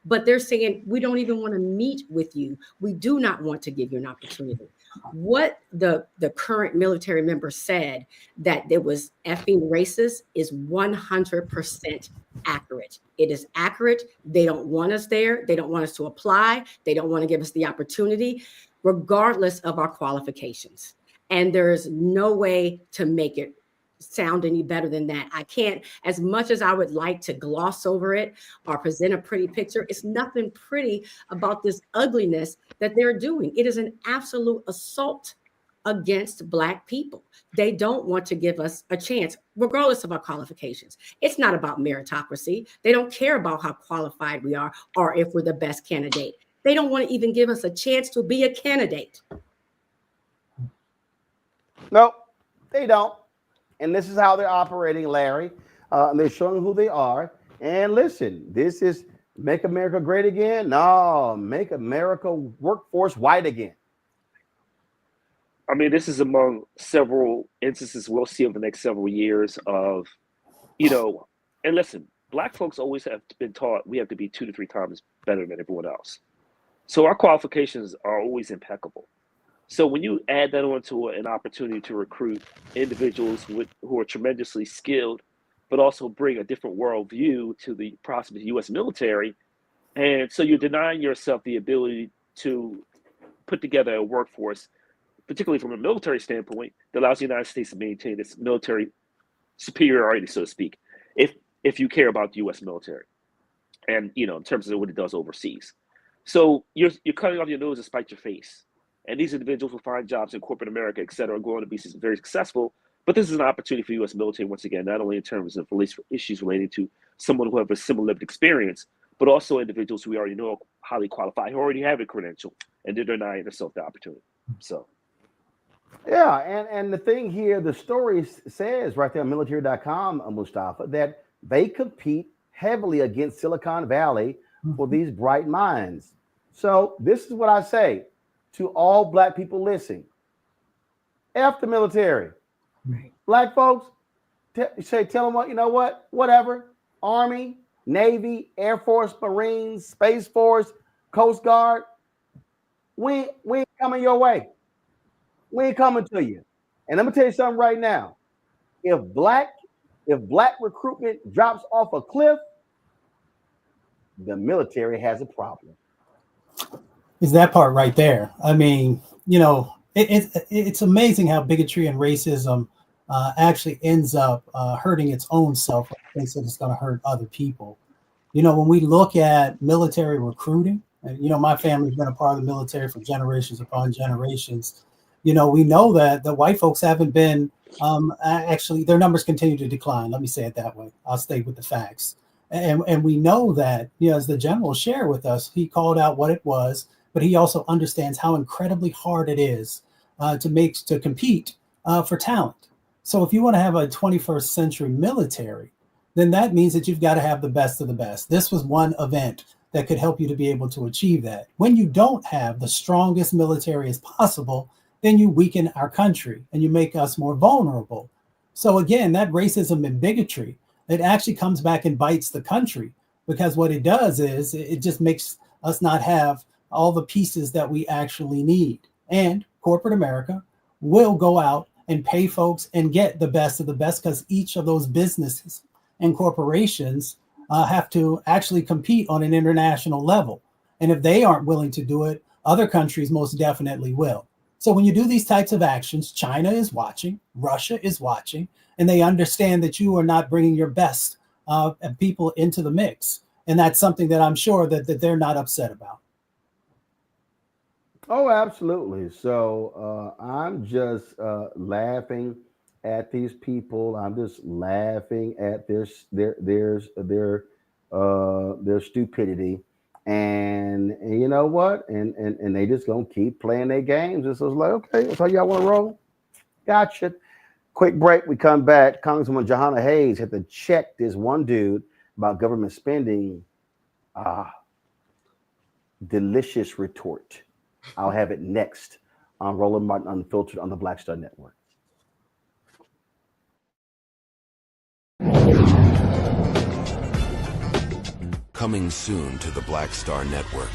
But they're saying, we don't even want to meet with you. We do not want to give you an opportunity. What the current military member said, that it was effing racist, is 100% accurate. It is accurate. They don't want us there. They don't want us to apply. They don't want to give us the opportunity, regardless of our qualifications. And there's no way to make it sound any better than that. I can't, as much as I would like to gloss over it or present a pretty picture, it's nothing pretty about this ugliness that they're doing. It is an absolute assault against Black people. They don't want to give us a chance, regardless of our qualifications. It's not about meritocracy. They don't care about how qualified we are or if we're the best candidate. They don't want to even give us a chance to be a candidate. Nope, they don't. And this is how they're operating, Larry. They're showing who they are. And listen, this is make America great again. No, make America workforce white again. I mean, this is among several instances we'll see over the next several years of, and listen, Black folks always have been taught we have to be 2 to 3 times better than everyone else. So our qualifications are always impeccable. So when you add that onto an opportunity to recruit individuals who are tremendously skilled, but also bring a different worldview to the possible U.S. military, and so you're denying yourself the ability to put together a workforce, particularly from a military standpoint, that allows the United States to maintain its military superiority, so to speak, if you care about the U.S. military, and in terms of what it does overseas. So you're cutting off your nose to spite your face. And these individuals will find jobs in corporate America, et cetera, are going to be very successful. But this is an opportunity for the U.S. military, once again, not only in terms of issues related to someone who have a similar lived experience, but also individuals who we already know are highly qualified, who already have a credential, and they're denying themselves the opportunity. So, yeah, and the thing here, the story says right there on military.com, Mustafa, that they compete heavily against Silicon Valley for these bright minds. So this is what I say to all Black people listening. F the military. Right. Black folks, tell them what, whatever. Army, Navy, Air Force, Marines, Space Force, Coast Guard. We ain't coming your way. We ain't coming to you. And let me tell you something right now. If black recruitment drops off a cliff, the military has a problem. Is that part right there. I mean, it's amazing how bigotry and racism actually ends up hurting its own self when it thinks that it's going to hurt other people. When we look at military recruiting, and, my family's been a part of the military for generations upon generations. We know that the white folks haven't been, actually, their numbers continue to decline. Let me say it that way. I'll stay with the facts. And we know that, as the general shared with us, he called out what it was, but he also understands how incredibly hard it is to compete for talent. So if you want to have a 21st century military, then that means that you've got to have the best of the best. This was one event that could help you to be able to achieve that. When you don't have the strongest military as possible, then you weaken our country and you make us more vulnerable. So again, that racism and bigotry, it actually comes back and bites the country, because what it does is it just makes us not have all the pieces that we actually need. And corporate America will go out and pay folks and get the best of the best, because each of those businesses and corporations have to actually compete on an international level. And if they aren't willing to do it, other countries most definitely will. So when you do these types of actions, China is watching, Russia is watching, and they understand that you are not bringing your best people into the mix. And that's something that I'm sure that they're not upset about. Oh, absolutely. So I'm just laughing at these people. I'm just laughing at their stupidity. And you know what? And they just gonna keep playing their games. It's like, okay, that's how y'all want to roll. Gotcha. Quick break. We come back. Congresswoman Johanna Hayes had to check this one dude about government spending. Delicious retort. I'll have it next on Roland Martin Unfiltered on the Black Star Network. Coming soon to the Black Star Network.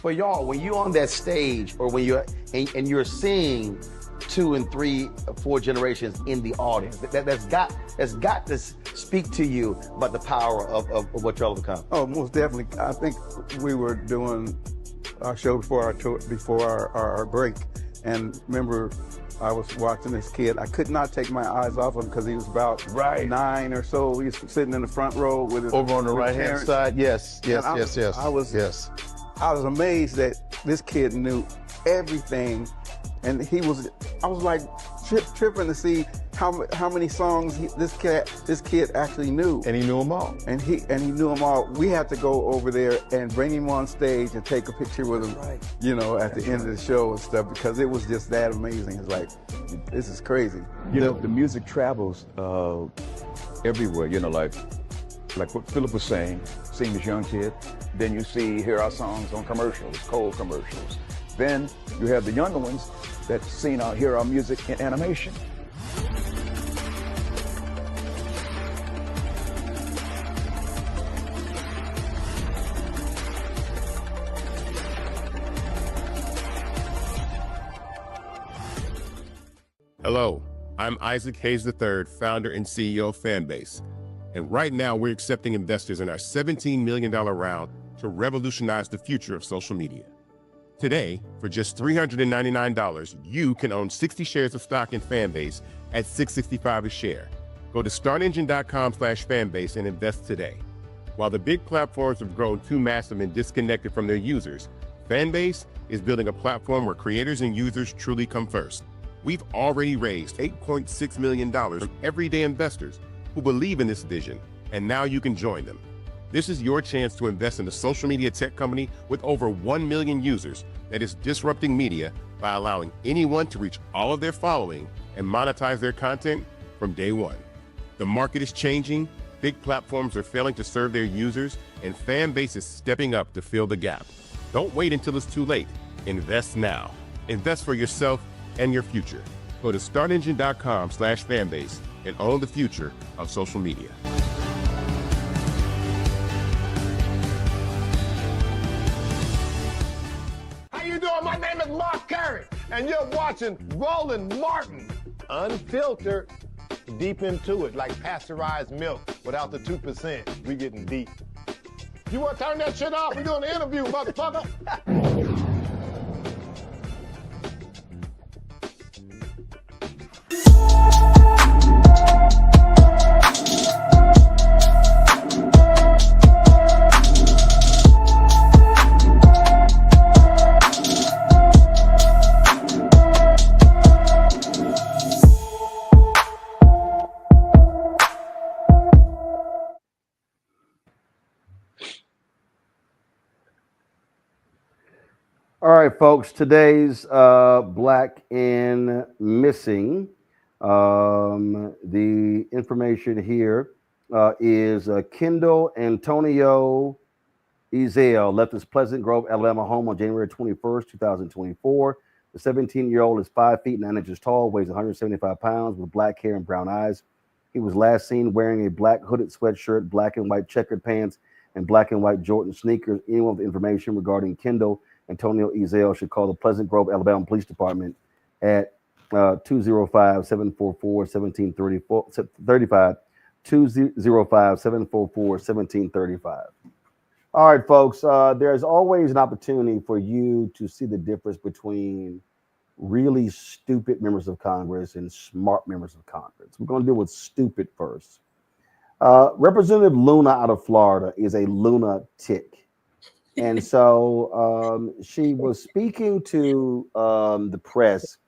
Well, y'all, when you're on that stage, or when you're and you're seeing 2 and 3 or 4 generations in the audience, that's got to speak to you about the power of what y'all have become. Oh, most definitely. I think we were doing our show before our tour, before our break, and remember, I was watching this kid. I could not take my eyes off him because he was about 9 or so. He was sitting in the front row with his over on the right hand side. Yes. I was amazed that this kid knew everything, and I was like tripping to see how many songs this kid actually knew. And he knew them all. And he knew them all. We had to go over there and bring him on stage and take a picture with him, at the end of the show and stuff, because it was just that amazing. It's like, this is crazy. The music travels everywhere, like what Philip was saying, seeing this young kid, then you hear our songs on commercials, cold commercials. Then you have the younger ones that hear our music in animation. Hello, I'm Isaac Hayes III, founder and CEO of Fanbase. And right now we're accepting investors in our $17 million round to revolutionize the future of social media. Today, for just $399, you can own 60 shares of stock in Fanbase at $6.65 a share. Go to startengine.com/fanbase and invest today. While the big platforms have grown too massive and disconnected from their users, Fanbase is building a platform where creators and users truly come first. We've already raised $8.6 million from everyday investors who believe in this vision, and now you can join them. This is your chance to invest in a social media tech company with over 1 million users that is disrupting media by allowing anyone to reach all of their following and monetize their content from day one. The market is changing, big platforms are failing to serve their users, and Fanbase is stepping up to fill the gap. Don't wait until it's too late. Invest now. Invest for yourself and your future. Go to startengine.com/fanbase and own the future of social media. How you doing? My name is Mark Carey, and you're watching Roland Martin Unfiltered. Deep into it, like pasteurized milk without the 2%. We getting deep. You want to turn that shit off? We doing the interview, motherfucker. All right, folks, today's Black and Missing. The information here is Kendall Antonio Ezel left his Pleasant Grove, Alabama home on January 21st, 2024. The 17-year-old is 5 feet 9 inches tall, weighs 175 pounds, with black hair and brown eyes. He was last seen wearing a black hooded sweatshirt, black and white checkered pants, and black and white Jordan sneakers. Anyone with information regarding Kendall Antonio Ezel should call the Pleasant Grove, Alabama Police Department at 205-744-1735, 205-744-1735. All right, folks, there's always an opportunity for you to see the difference between really stupid members of Congress and smart members of Congress. We're going to deal with stupid first. Representative Luna out of Florida is a lunatic. And so she was speaking to the press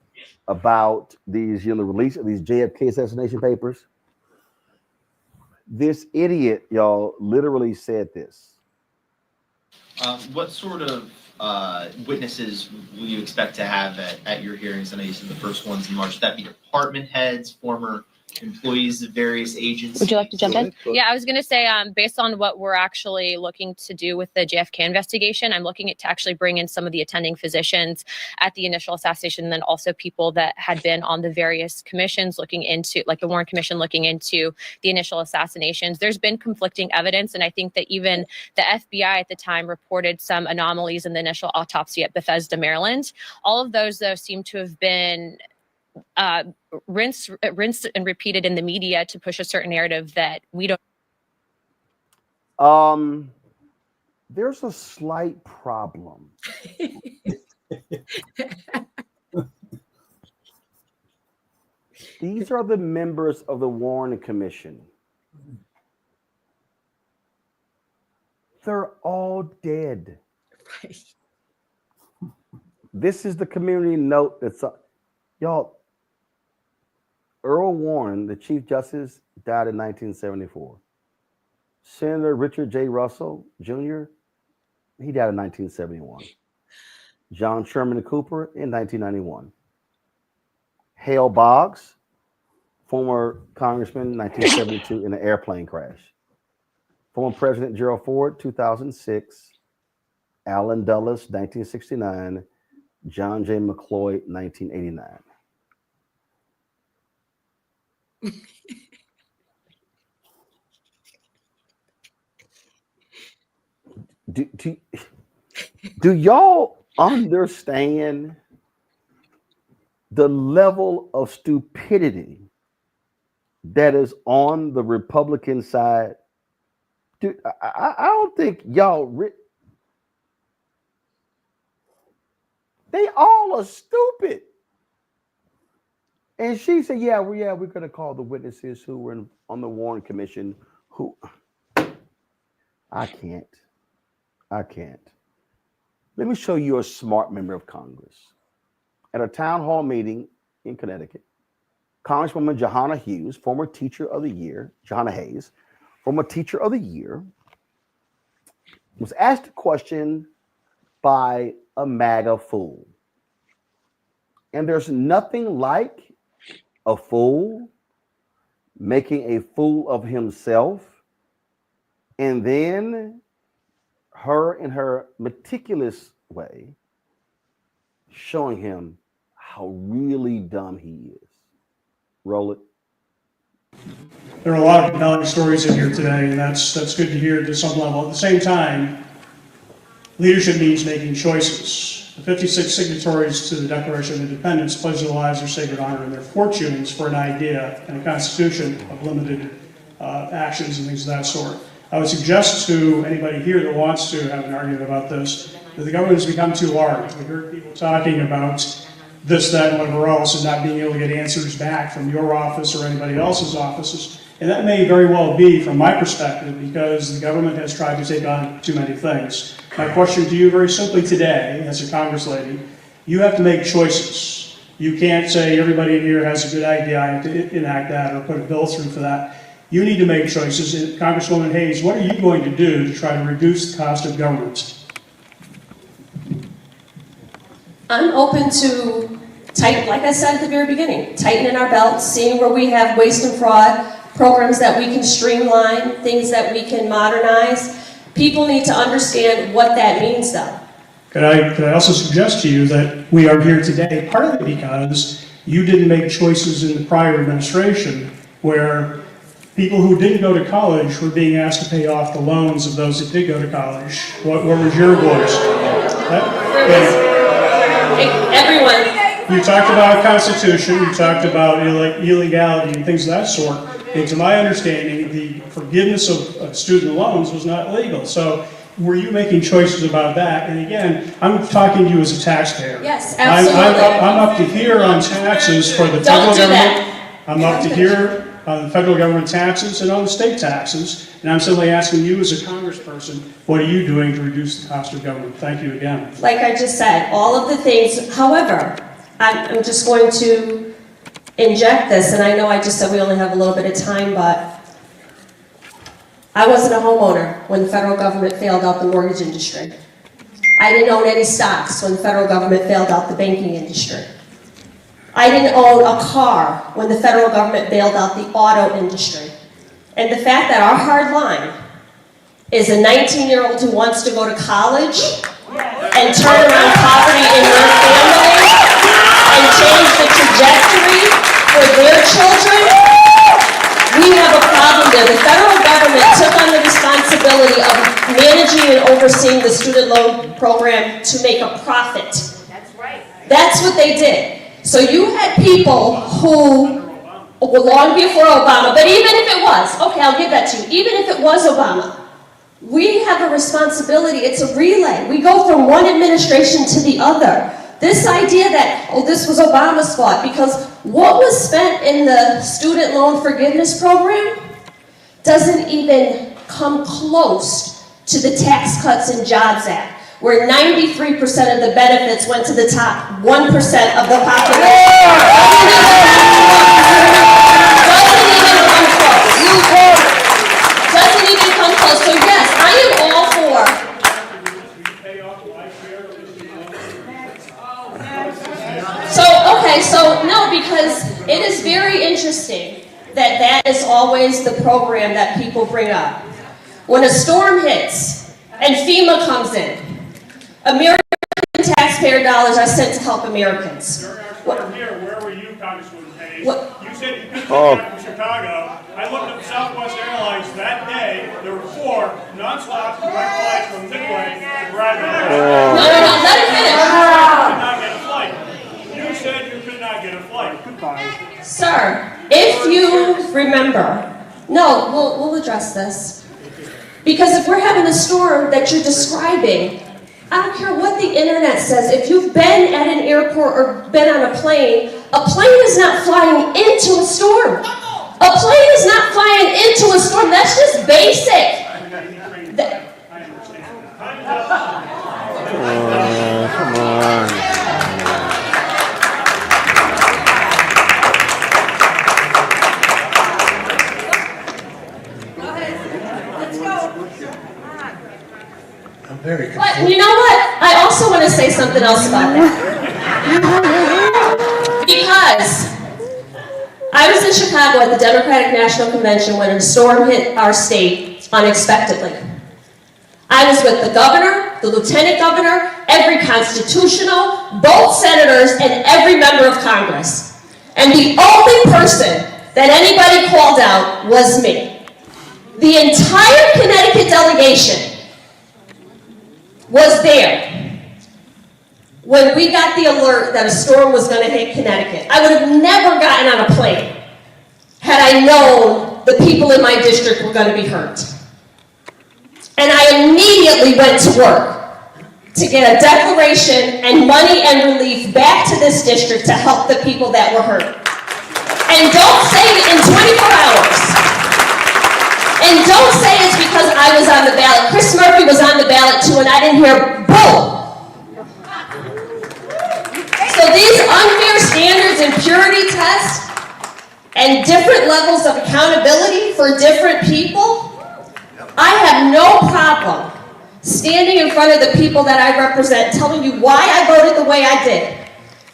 about these, the release of these JFK assassination papers. This idiot, y'all, literally said this. What sort of witnesses will you expect to have at your hearings? I know you said the first one's in March. Would that be department heads, former employees of various agencies? Would you like to jump in? Yeah, I was going to say, based on what we're actually looking to do with the JFK investigation, I'm looking to actually bring in some of the attending physicians at the initial assassination, and then also people that had been on the various commissions looking into, like the Warren Commission, looking into the initial assassinations. There's been conflicting evidence, and I think that even the FBI at the time reported some anomalies in the initial autopsy at Bethesda, Maryland. All of those, though, seem to have been rinsed and repeated in the media to push a certain narrative that we don't. There's a slight problem. These are the members of the Warren Commission. They're all dead. This is the community note that's y'all. Earl Warren, the Chief Justice, died in 1974. Senator Richard J. Russell Jr., he died in 1971. John Sherman Cooper in 1991. Hale Boggs, former congressman, 1972 in an airplane crash. Former President Gerald Ford, 2006. Allen Dulles, 1969. John J. McCloy, 1989. Do y'all understand the level of stupidity that is on the Republican side? Dude, I don't think y'all they all are stupid. And she said, yeah, we're going to call the witnesses who were on the Warren Commission who I can't. Let me show you a smart member of Congress. At a town hall meeting in Connecticut, Congresswoman Johanna Hughes, former teacher of the year, Johanna Hayes, former teacher of the year, was asked a question by a MAGA fool. And there's nothing like a fool making a fool of himself, and then her in her meticulous way showing him how really dumb he is. Roll it. There are a lot of compelling stories in here today, and that's good to hear to some level. At the same time, leadership means making choices. The 56 signatories to the Declaration of Independence pledge their lives, their sacred honor, and their fortunes for an idea and a constitution of limited actions and things of that sort. I would suggest to anybody here that wants to have an argument about this that the government has become too large. We heard people talking about this, that, and whatever else, and not being able to get answers back from your office or anybody else's offices. And that may very well be, from my perspective, because the government has tried to take on too many things. My question to you very simply today, as a Congress lady, you have to make choices. You can't say everybody in here has a good idea, I have to enact that or put a bill through for that. You need to make choices. And Congresswoman Hayes, what are you going to do to try to reduce the cost of government? I'm open to like I said at the very beginning, tightening our belts, seeing where we have waste and fraud, programs that we can streamline, things that we can modernize. People need to understand what that means, though. Could I also suggest to you that we are here today partly because you didn't make choices in the prior administration where people who didn't go to college were being asked to pay off the loans of those that did go to college. What was your voice? Everyone. You talked about Constitution, you talked about illegality and things of that sort. And to my understanding, the forgiveness of student loans was not legal. So were you making choices about that? And again, I'm talking to you as a taxpayer. Yes, absolutely. I'm up to here on taxes for the federal government. I'm up to here on the federal government taxes and on the state taxes. And I'm simply asking you as a congressperson, what are you doing to reduce the cost of government? Thank you again. Like I just said, all of the things, however, I'm just going to inject this, and I know I just said we only have a little bit of time, but I wasn't a homeowner when the federal government failed out the mortgage industry. I didn't own any stocks when the federal government failed out the banking industry. I didn't own a car when the federal government bailed out the auto industry. And the fact that our hard line is a 19-year-old who wants to go to college and turn around poverty in their family and change the trajectory for their children, we have a problem there. The federal government took on the responsibility of managing and overseeing the student loan program to make a profit. That's right. That's what they did. So you had people who, long before Obama, but even if it was, okay, I'll give that to you, even if it was Obama, we have a responsibility. It's a relay. We go from one administration to the other. This idea that, oh, this was Obama's fault, because what was spent in the student loan forgiveness program doesn't even come close to the Tax Cuts and Jobs Act, where 93% of the benefits went to the top 1% of the population. Doesn't even come close. So yes, I am all for. So no, because it is very interesting that that is always the program that people bring up. When a storm hits and FEMA comes in, American taxpayer dollars are sent to help Americans. Where were you, Congresswoman Hayes? You said you couldn't come from Chicago. I looked at Southwest Airlines that day. There were 4 non-stop direct flights from Midway to Bradley. No, let it finish. You could not get a flight. You said you could not get a flight. Goodbye. Sir, if you remember, no, we'll address this. Because if we're having a storm that you're describing, I don't care what the internet says. If you've been at an airport or been on a plane is not flying into a storm. A plane is not flying into a storm. That's just basic. Come on. But you know what? I also want to say something else about that. Because I was in Chicago at the Democratic National Convention when a storm hit our state unexpectedly. I was with the governor, the lieutenant governor, every constitutional, both senators, and every member of Congress. And the only person that anybody called out was me. The entire Connecticut delegation was there when we got the alert that a storm was going to hit Connecticut. I would have never gotten on a plane had I known the people in my district were going to be hurt. And I immediately went to work to get a declaration and money and relief back to this district to help the people that were hurt. And don't say in 24 hours. And don't say it's because I was on the ballot. Chris Murphy was on the ballot too, and I didn't hear boo. So these unfair standards and purity tests and different levels of accountability for different people, I have no problem standing in front of the people that I represent, telling you why I voted the way I did,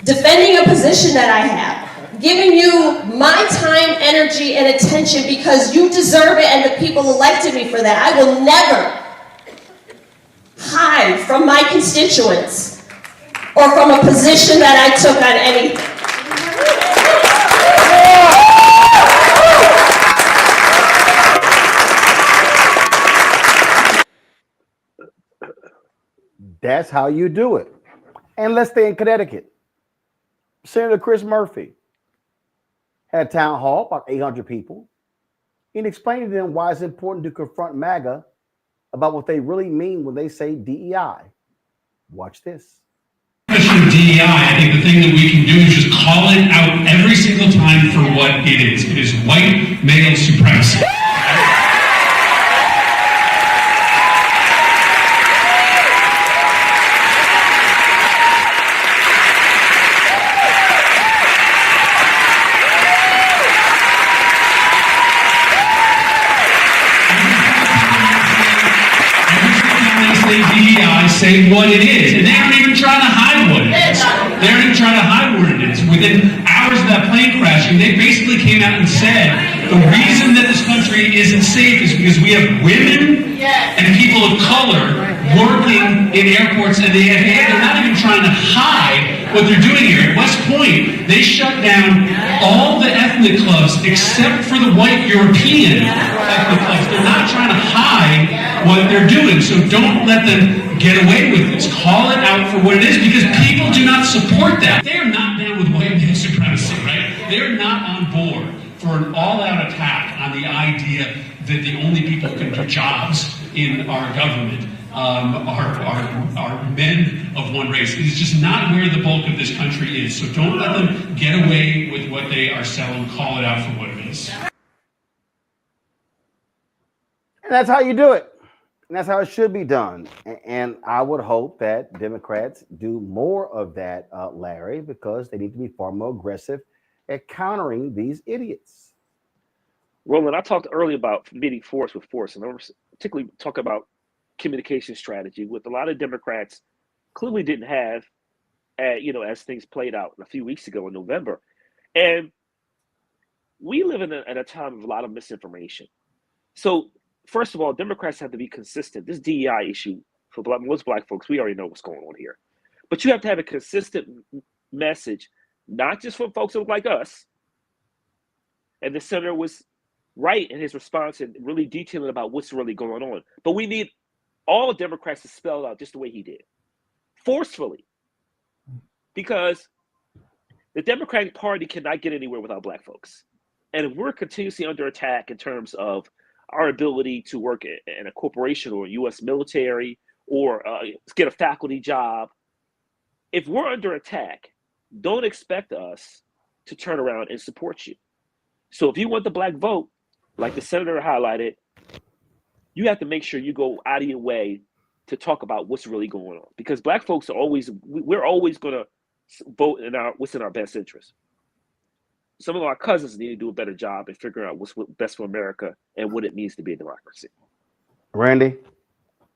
defending a position that I have, giving you my time, energy, and attention because you deserve it and the people elected me for that. I will never hide from my constituents or from a position that I took on anything. That's how you do it. And let's stay in Connecticut. Senator Chris Murphy had a town hall, about 800 people, and explained to them why it's important to confront MAGA about what they really mean when they say DEI. Watch this. Question of DEI, I think the thing that we can do is just call it out every single time for what it is. It is white male supremacy. say what it is. And they aren't even trying to hide what it is. They aren't even trying to hide what it is. Within hours of that plane crashing, they basically came out and said, the reason that this country isn't safe is because we have women and people of color working in airports, and they're not even trying to hide what they're doing here. At West Point, they shut down all the ethnic clubs except for the white European ethnic clubs. They're not trying to hide what they're doing, so don't let them get away with this. Call it out for what it is, because people do not support that. They are not down with white male supremacy, right? They're not on board for an all-out attack on the idea that the only people who can do jobs in our government are men of one race. It is just not where the bulk of this country is. So don't let them get away with what they are selling. Call it out for what it is. And that's how you do it. And that's how it should be done. And I would hope that Democrats do more of that, Larry, because they need to be far more aggressive at countering these idiots. Roland, I talked earlier about meeting force with force, and I was particularly talking about communication strategy, with a lot of Democrats clearly didn't have, as things played out a few weeks ago in November. And we live in a time of a lot of misinformation. So first of all, Democrats have to be consistent. This DEI issue, for most Black folks, we already know what's going on here. But you have to have a consistent message, not just for folks like us. And the senator was right in his response and really detailing about what's really going on. But we need all Democrats to spell it out just the way he did, forcefully, because the Democratic Party cannot get anywhere without Black folks. And if we're continuously under attack in terms of our ability to work in a corporation or U.S. military or get a faculty job, if we're under attack, don't expect us to turn around and support you. So if you want the Black vote, like the senator highlighted, you have to make sure you go out of your way to talk about what's really going on, because Black folks are we're always going to vote in what's in our best interest. Some of our cousins need to do a better job at figuring out what's best for America and what it means to be a democracy. Randy?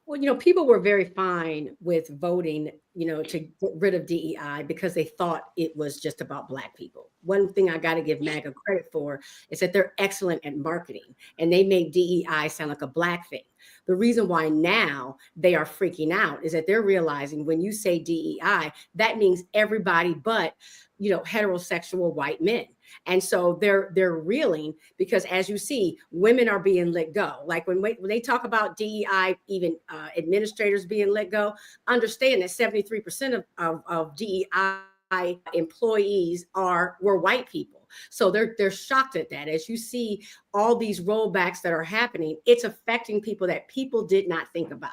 Well, people were very fine with voting, to get rid of DEI because they thought it was just about Black people. One thing I got to give MAGA credit for is that they're excellent at marketing, and they make DEI sound like a Black thing. The reason why now they are freaking out is that they're realizing when you say DEI, that means everybody but, heterosexual white men. And so they're reeling because, as you see, women are being let go. Like when they talk about DEI, even administrators being let go, understand that 73% of DEI employees were white people. So they're shocked at that. As you see all these rollbacks that are happening, it's affecting people that people did not think about.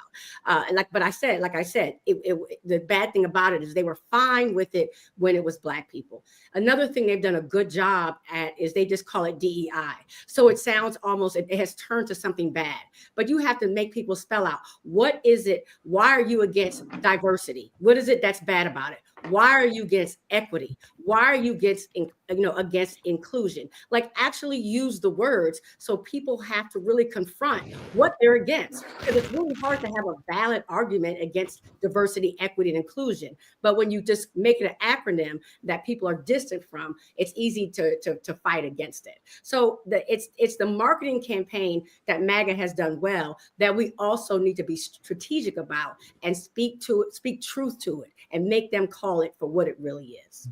Like I said, the bad thing about it is they were fine with it when it was Black people. Another thing they've done a good job at is they just call it DEI. So it sounds almost, it has turned to something bad, but you have to make people spell out, what is it? Why are you against diversity? What is it that's bad about it? Why are you against equity? Why are you against inclusion? Like, actually use the words so people have to really confront what they're against. Because it's really hard to have a valid argument against diversity, equity, and inclusion. But when you just make it an acronym that people are distant from, it's easy to fight against it. So it's the marketing campaign that MAGA has done well that we also need to be strategic about and speak truth to it and make them call it for what it really is.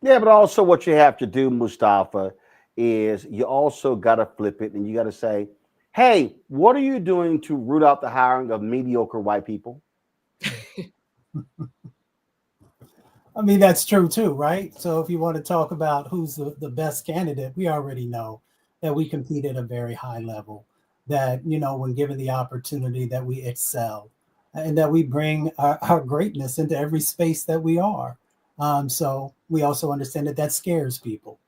Yeah, but also what you have to do, Mustafa, is you also got to flip it and you got to say, hey, what are you doing to root out the hiring of mediocre white people? I mean, that's true too, right? So if you want to talk about who's the best candidate, we already know that we compete at a very high level, that, when given the opportunity, that we excel and that we bring our greatness into every space that we are. So we also understand that scares people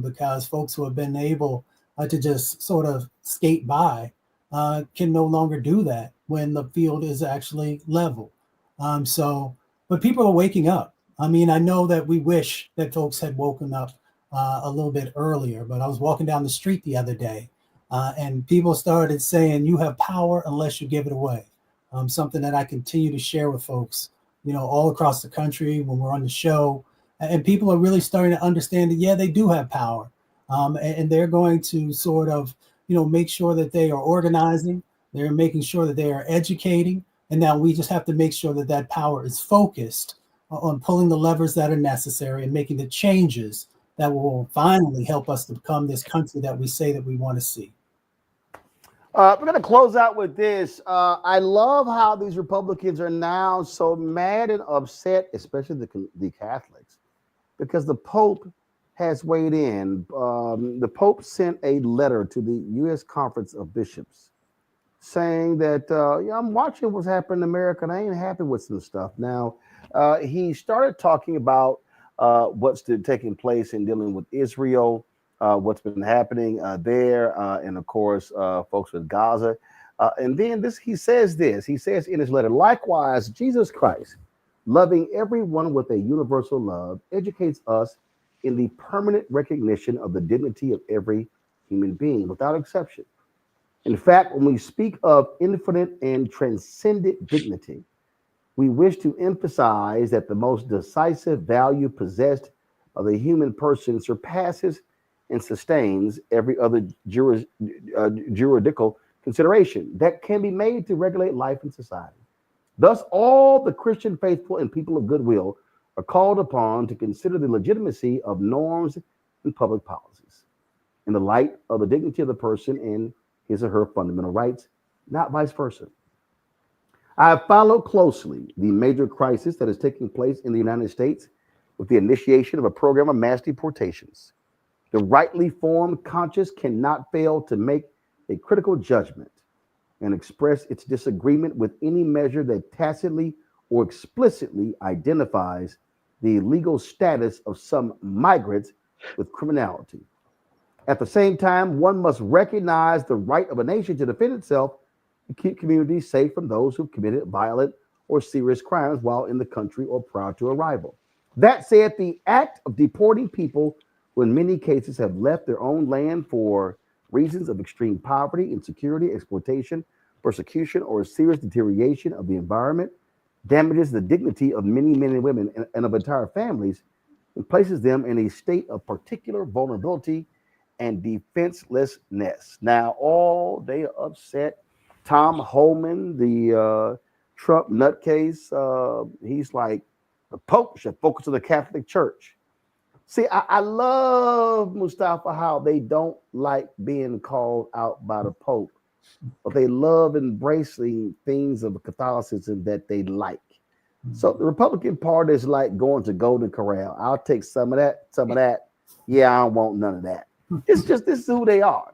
because folks who have been able to just sort of skate by can no longer do that when the field is actually level. But people are waking up. I mean, I know that we wish that folks had woken up a little bit earlier, but I was walking down the street the other day and people started saying, you have power unless you give it away. something that I continue to share with folks, all across the country when we're on the show. And people are really starting to understand that, yeah, they do have power. And they're going to sort of, make sure that they are organizing. They're making sure that they are educating. And now we just have to make sure that that power is focused on pulling the levers that are necessary and making the changes that will finally help us to become this country that we say that we want to see. We're going to close out with this. I love how these Republicans are now so mad and upset, especially the Catholics, because the Pope has weighed in. The Pope sent a letter to the U.S. Conference of Bishops saying that, I'm watching what's happening in America and I ain't happy with some stuff. Now, he started talking about what's taking place in dealing with Israel, what's been happening there, and of course, folks with Gaza. And then he says in his letter, likewise, Jesus Christ, loving everyone with a universal love, educates us in the permanent recognition of the dignity of every human being, without exception. In fact, when we speak of infinite and transcendent dignity, we wish to emphasize that the most decisive value possessed of the human person surpasses and sustains every other juridical consideration that can be made to regulate life in society. Thus, all the Christian faithful and people of goodwill are called upon to consider the legitimacy of norms and public policies in the light of the dignity of the person and his or her fundamental rights, not vice versa. I have followed closely the major crisis that is taking place in the United States with the initiation of a program of mass deportations. The rightly formed conscience cannot fail to make a critical judgment and express its disagreement with any measure that tacitly or explicitly identifies the legal status of some migrants with criminality. At the same time, one must recognize the right of a nation to defend itself and keep communities safe from those who've committed violent or serious crimes while in the country or prior to arrival. That said, the act of deporting people who in many cases have left their own land for reasons of extreme poverty, insecurity, exploitation, persecution, or serious deterioration of the environment damages the dignity of many men and women and of entire families and places them in a state of particular vulnerability and defenselessness. Now, all they are upset. Tom Homan, the Trump nutcase, he's like, the Pope should focus on the Catholic Church. See, I love, Mustafa, how they don't like being called out by the Pope, but they love embracing things of Catholicism that they like. So the Republican Party is like going to Golden Corral. I'll take some of that. Yeah, I don't want none of that. It's just, this is who they are.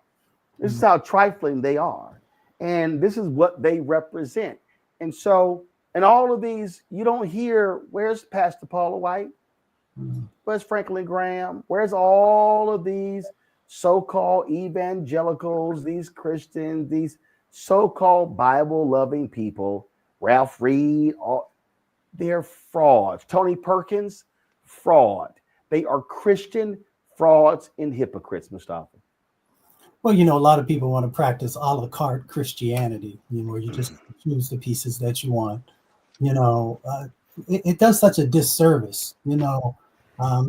This is how trifling they are. And this is what they represent. And so, in all of these, you don't hear, where's Pastor Paula White? Where's Franklin Graham? Where's all of these so-called evangelicals, these Christians, these so-called Bible-loving people, Ralph Reed, they're frauds. Tony Perkins, fraud. They are Christian frauds and hypocrites, Mustafa. Well, a lot of people want to practice a la carte Christianity, where you just choose the pieces that you want. It does such a disservice,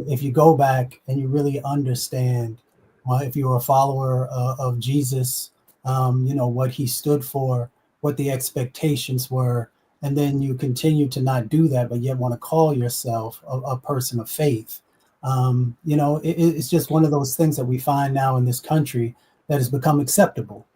if you go back and you really understand, if you're a follower of Jesus, what he stood for, what the expectations were, and then you continue to not do that, but yet want to call yourself a person of faith. It's just one of those things that we find now in this country that has become acceptable.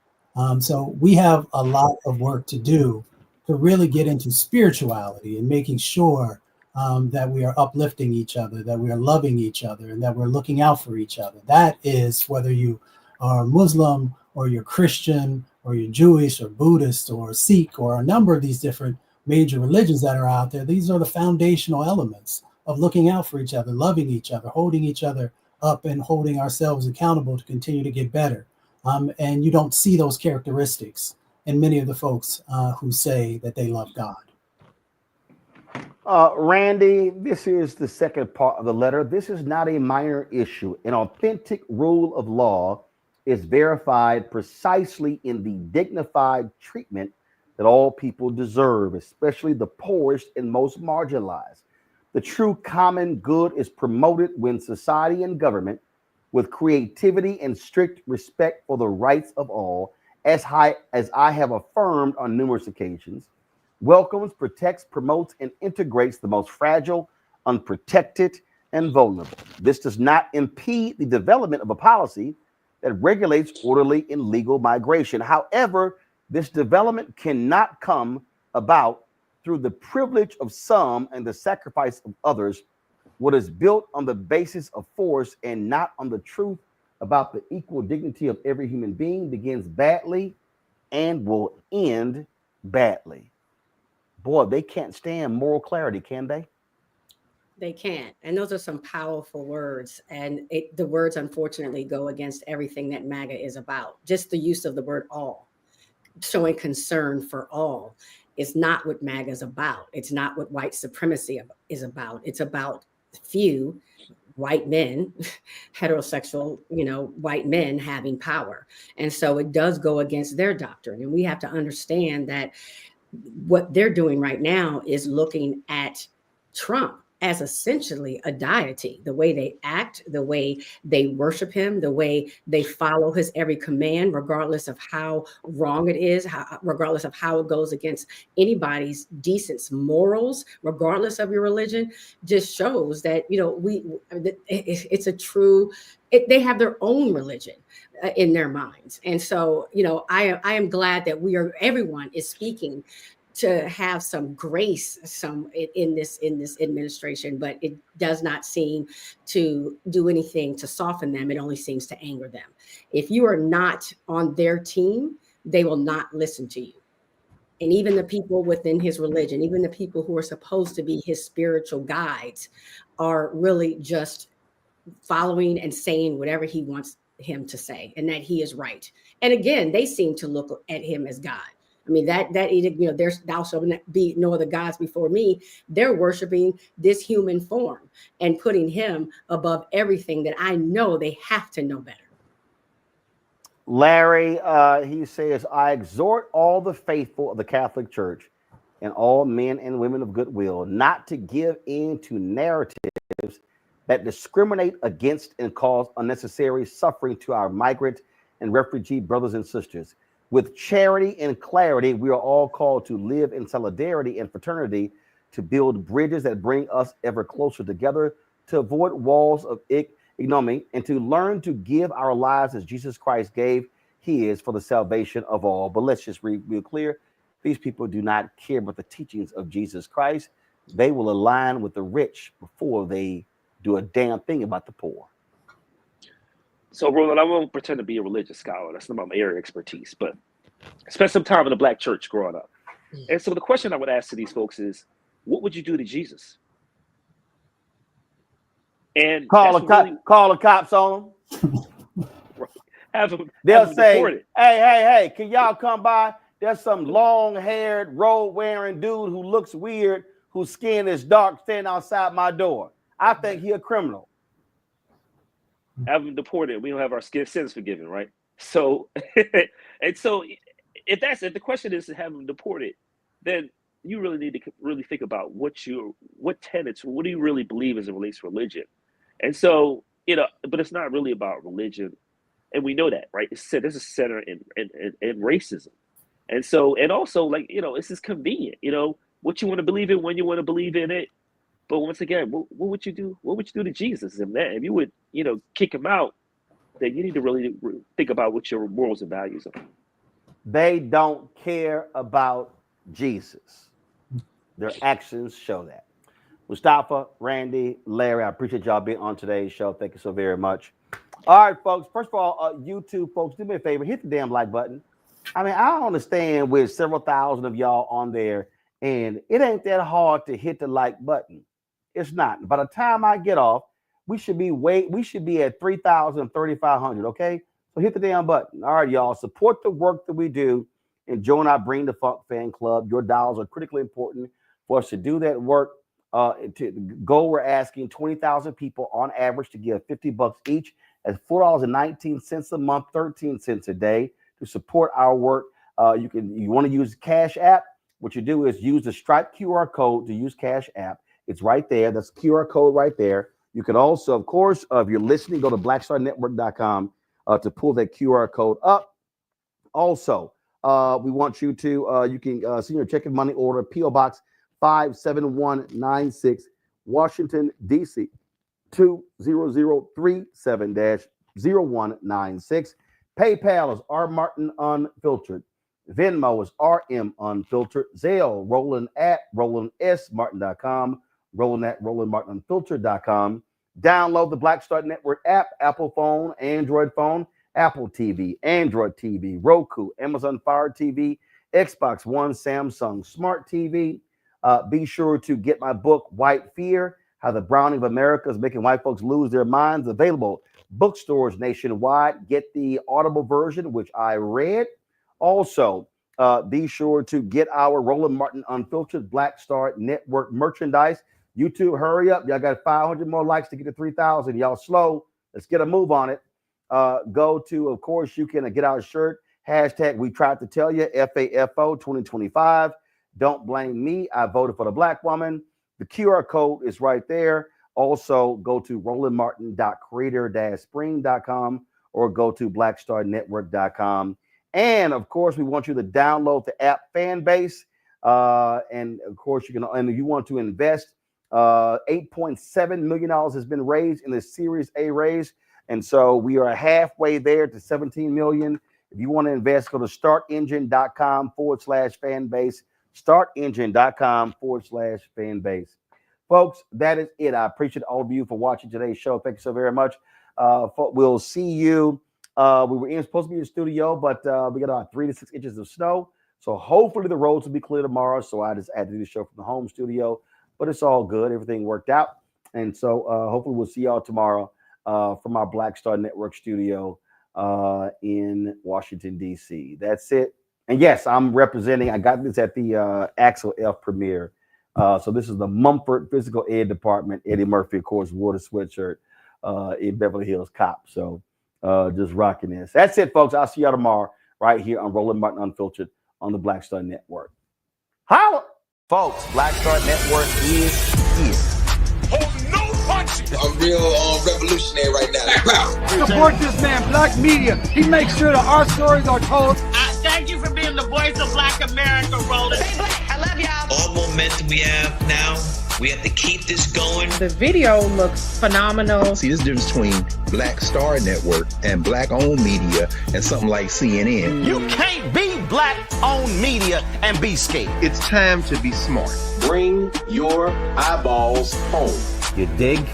So we have a lot of work to do to really get into spirituality and making sure that we are uplifting each other, that we are loving each other, and that we're looking out for each other. That is whether you are Muslim or you're Christian or you're Jewish or Buddhist or Sikh or a number of these different major religions that are out there. These are the foundational elements of looking out for each other, loving each other, holding each other up, and holding ourselves accountable to continue to get better. And you don't see those characteristics in many of the folks who say that they love God. Randy, this is the second part of the letter. This is not a minor issue. An authentic rule of law is verified precisely in the dignified treatment that all people deserve, especially the poorest and most marginalized. The true common good is promoted when society and government, with creativity and strict respect for the rights of all, as I have affirmed on numerous occasions, welcomes, protects, promotes, and integrates the most fragile, unprotected, and vulnerable. This does not impede the development of a policy that regulates orderly and legal migration. However, this development cannot come about through the privilege of some and the sacrifice of others. What is built on the basis of force and not on the truth about the equal dignity of every human being begins badly and will end badly. Boy, they can't stand moral clarity, can they? They can't. And those are some powerful words. And the words, unfortunately, go against everything that MAGA is about. Just the use of the word all, showing concern for all, is not what MAGA is about. It's not what white supremacy is about. It's about few white men, heterosexual, white men having power. And so it does go against their doctrine. And we have to understand that what they're doing right now is looking at Trump as essentially a deity, the way they act, the way they worship him, the way they follow his every command, regardless of how wrong it is, regardless of how it goes against anybody's decent morals, regardless of your religion, just shows that, it's a true, they have their own religion in their minds. And so, I am glad that everyone is speaking to have some grace, in this administration, but it does not seem to do anything to soften them. It only seems to anger them. If you are not on their team, they will not listen to you. And even the people within his religion, even the people who are supposed to be his spiritual guides, are really just following and saying whatever he wants him to say, and that he is right. And again, they seem to look at him as God. I mean, there's thou shalt be no other gods before me. They're worshiping this human form and putting him above everything that I know they have to know better. Larry, he says, I exhort all the faithful of the Catholic Church and all men and women of goodwill not to give in to narratives that discriminate against and cause unnecessary suffering to our migrant and refugee brothers and sisters. With charity and clarity, we are all called to live in solidarity and fraternity, to build bridges that bring us ever closer together, to avoid walls of ignominy, and to learn to give our lives as Jesus Christ gave his for the salvation of all. But let's just be clear. These people do not care about the teachings of Jesus Christ. They will align with the rich before they do a damn thing about the poor. So, Roland, I won't pretend to be a religious scholar. That's not my area of expertise, but I spent some time in a black church growing up. And so the question I would ask to these folks is, what would you do to Jesus? And call the cops on them. They'll say, deported. hey, can y'all come by? There's some long-haired, robe-wearing dude who looks weird, whose skin is dark, standing outside my door. I think he a criminal. Have them deported. We don't have our sins forgiven, right? So, and so, if the question is to have them deported, then you really need to really think about what tenets, what do you really believe as it relates to religion? And so, but it's not really about religion, and we know that, right? This is centered in racism, and so, and also, this is convenient, what you want to believe in when you want to believe in it. But once again, what would you do? What would you do to Jesus? And man, if you would, kick him out, then you need to really think about what your morals and values are. They don't care about Jesus. Their actions show that. Mustafa, Randy, Larry, I appreciate y'all being on today's show. Thank you so very much. All right, folks. First of all, YouTube folks, do me a favor. Hit the damn like button. I mean, I don't understand with several thousand of y'all on there, and it ain't that hard to hit the like button. It's not. By the time I get off, we should be at 3,000, 3,500, okay? So hit the damn button. All right, y'all. Support the work that we do and join our Bring the Funk fan club. Your dollars are critically important for us to do that work. To go, we're asking 20,000 people on average to give $50 each at $4.19 a month, 13 cents a day to support our work. You want to use Cash App. What you do is use the Stripe QR code to use Cash App. It's right there. That's QR code right there. You can also, of course, if you're listening, go to blackstarnetwork.com to pull that QR code up. Also, we want you to, you can send your check and money order, P.O. Box 57196, Washington, D.C. 20037-0196. PayPal is R Martin Unfiltered. Venmo is RM Unfiltered. Zelle, Roland@RolandSMartin.com. Roland@RolandMartinUnfiltered.com. Download the Black Star Network app, Apple phone, Android phone, Apple TV, Android TV, Roku, Amazon Fire TV, Xbox One, Samsung Smart TV. Be sure to get my book, White Fear, How the Browning of America is Making White Folks Lose Their Minds, available bookstores nationwide. Get the Audible version, which I read. Also, be sure to get our Roland Martin Unfiltered Black Star Network merchandise. YouTube, hurry up. Y'all got 500 more likes to get to 3,000. Y'all slow. Let's get a move on it. Go to, of course, you can get our shirt. Hashtag we tried to tell you, FAFO 2025. Don't blame me. I voted for the black woman. The QR code is right there. Also, go to rolandmartin.creator-spring.com or go to blackstarnetwork.com. And of course, we want you to download the app Fanbase. And of course, you can, and you want to invest. $8.7 million has been raised in the Series A raise. And so we are halfway there to 17 million. If you want to invest, go to startengine.com/fanbase. Startengine.com/fanbase. Folks, that is it. I appreciate all of you for watching today's show. Thank you so very much. We'll see you. We were supposed to be in the studio, but we got about 3 to 6 inches of snow. So hopefully the roads will be clear tomorrow. So I just had to do the show from the home studio, but it's all good. Everything worked out. And so hopefully we'll see y'all tomorrow from our Black Star Network studio in Washington, D.C. That's it. And yes, I'm representing, I got this at the Axel F premiere. So this is the Mumford Physical Ed Department. Eddie Murphy, of course, wore the sweatshirt in Beverly Hills Cop. So just rocking this. That's it, folks. I'll see y'all tomorrow right here on Roland Martin Unfiltered on the Black Star Network. Holla! Folks, Black Star Network is here. I'm real revolutionary right now. Support this man, Black Media. He makes sure that our stories are told. Thank you for being the voice of Black America, Roland. Stay black. I love y'all. All momentum we have now, we have to keep this going. The video looks phenomenal. See, there's a difference between Black Star Network and black-owned media and something like CNN. You can't be black-owned media and be scared. It's time to be smart. Bring your eyeballs home. You dig?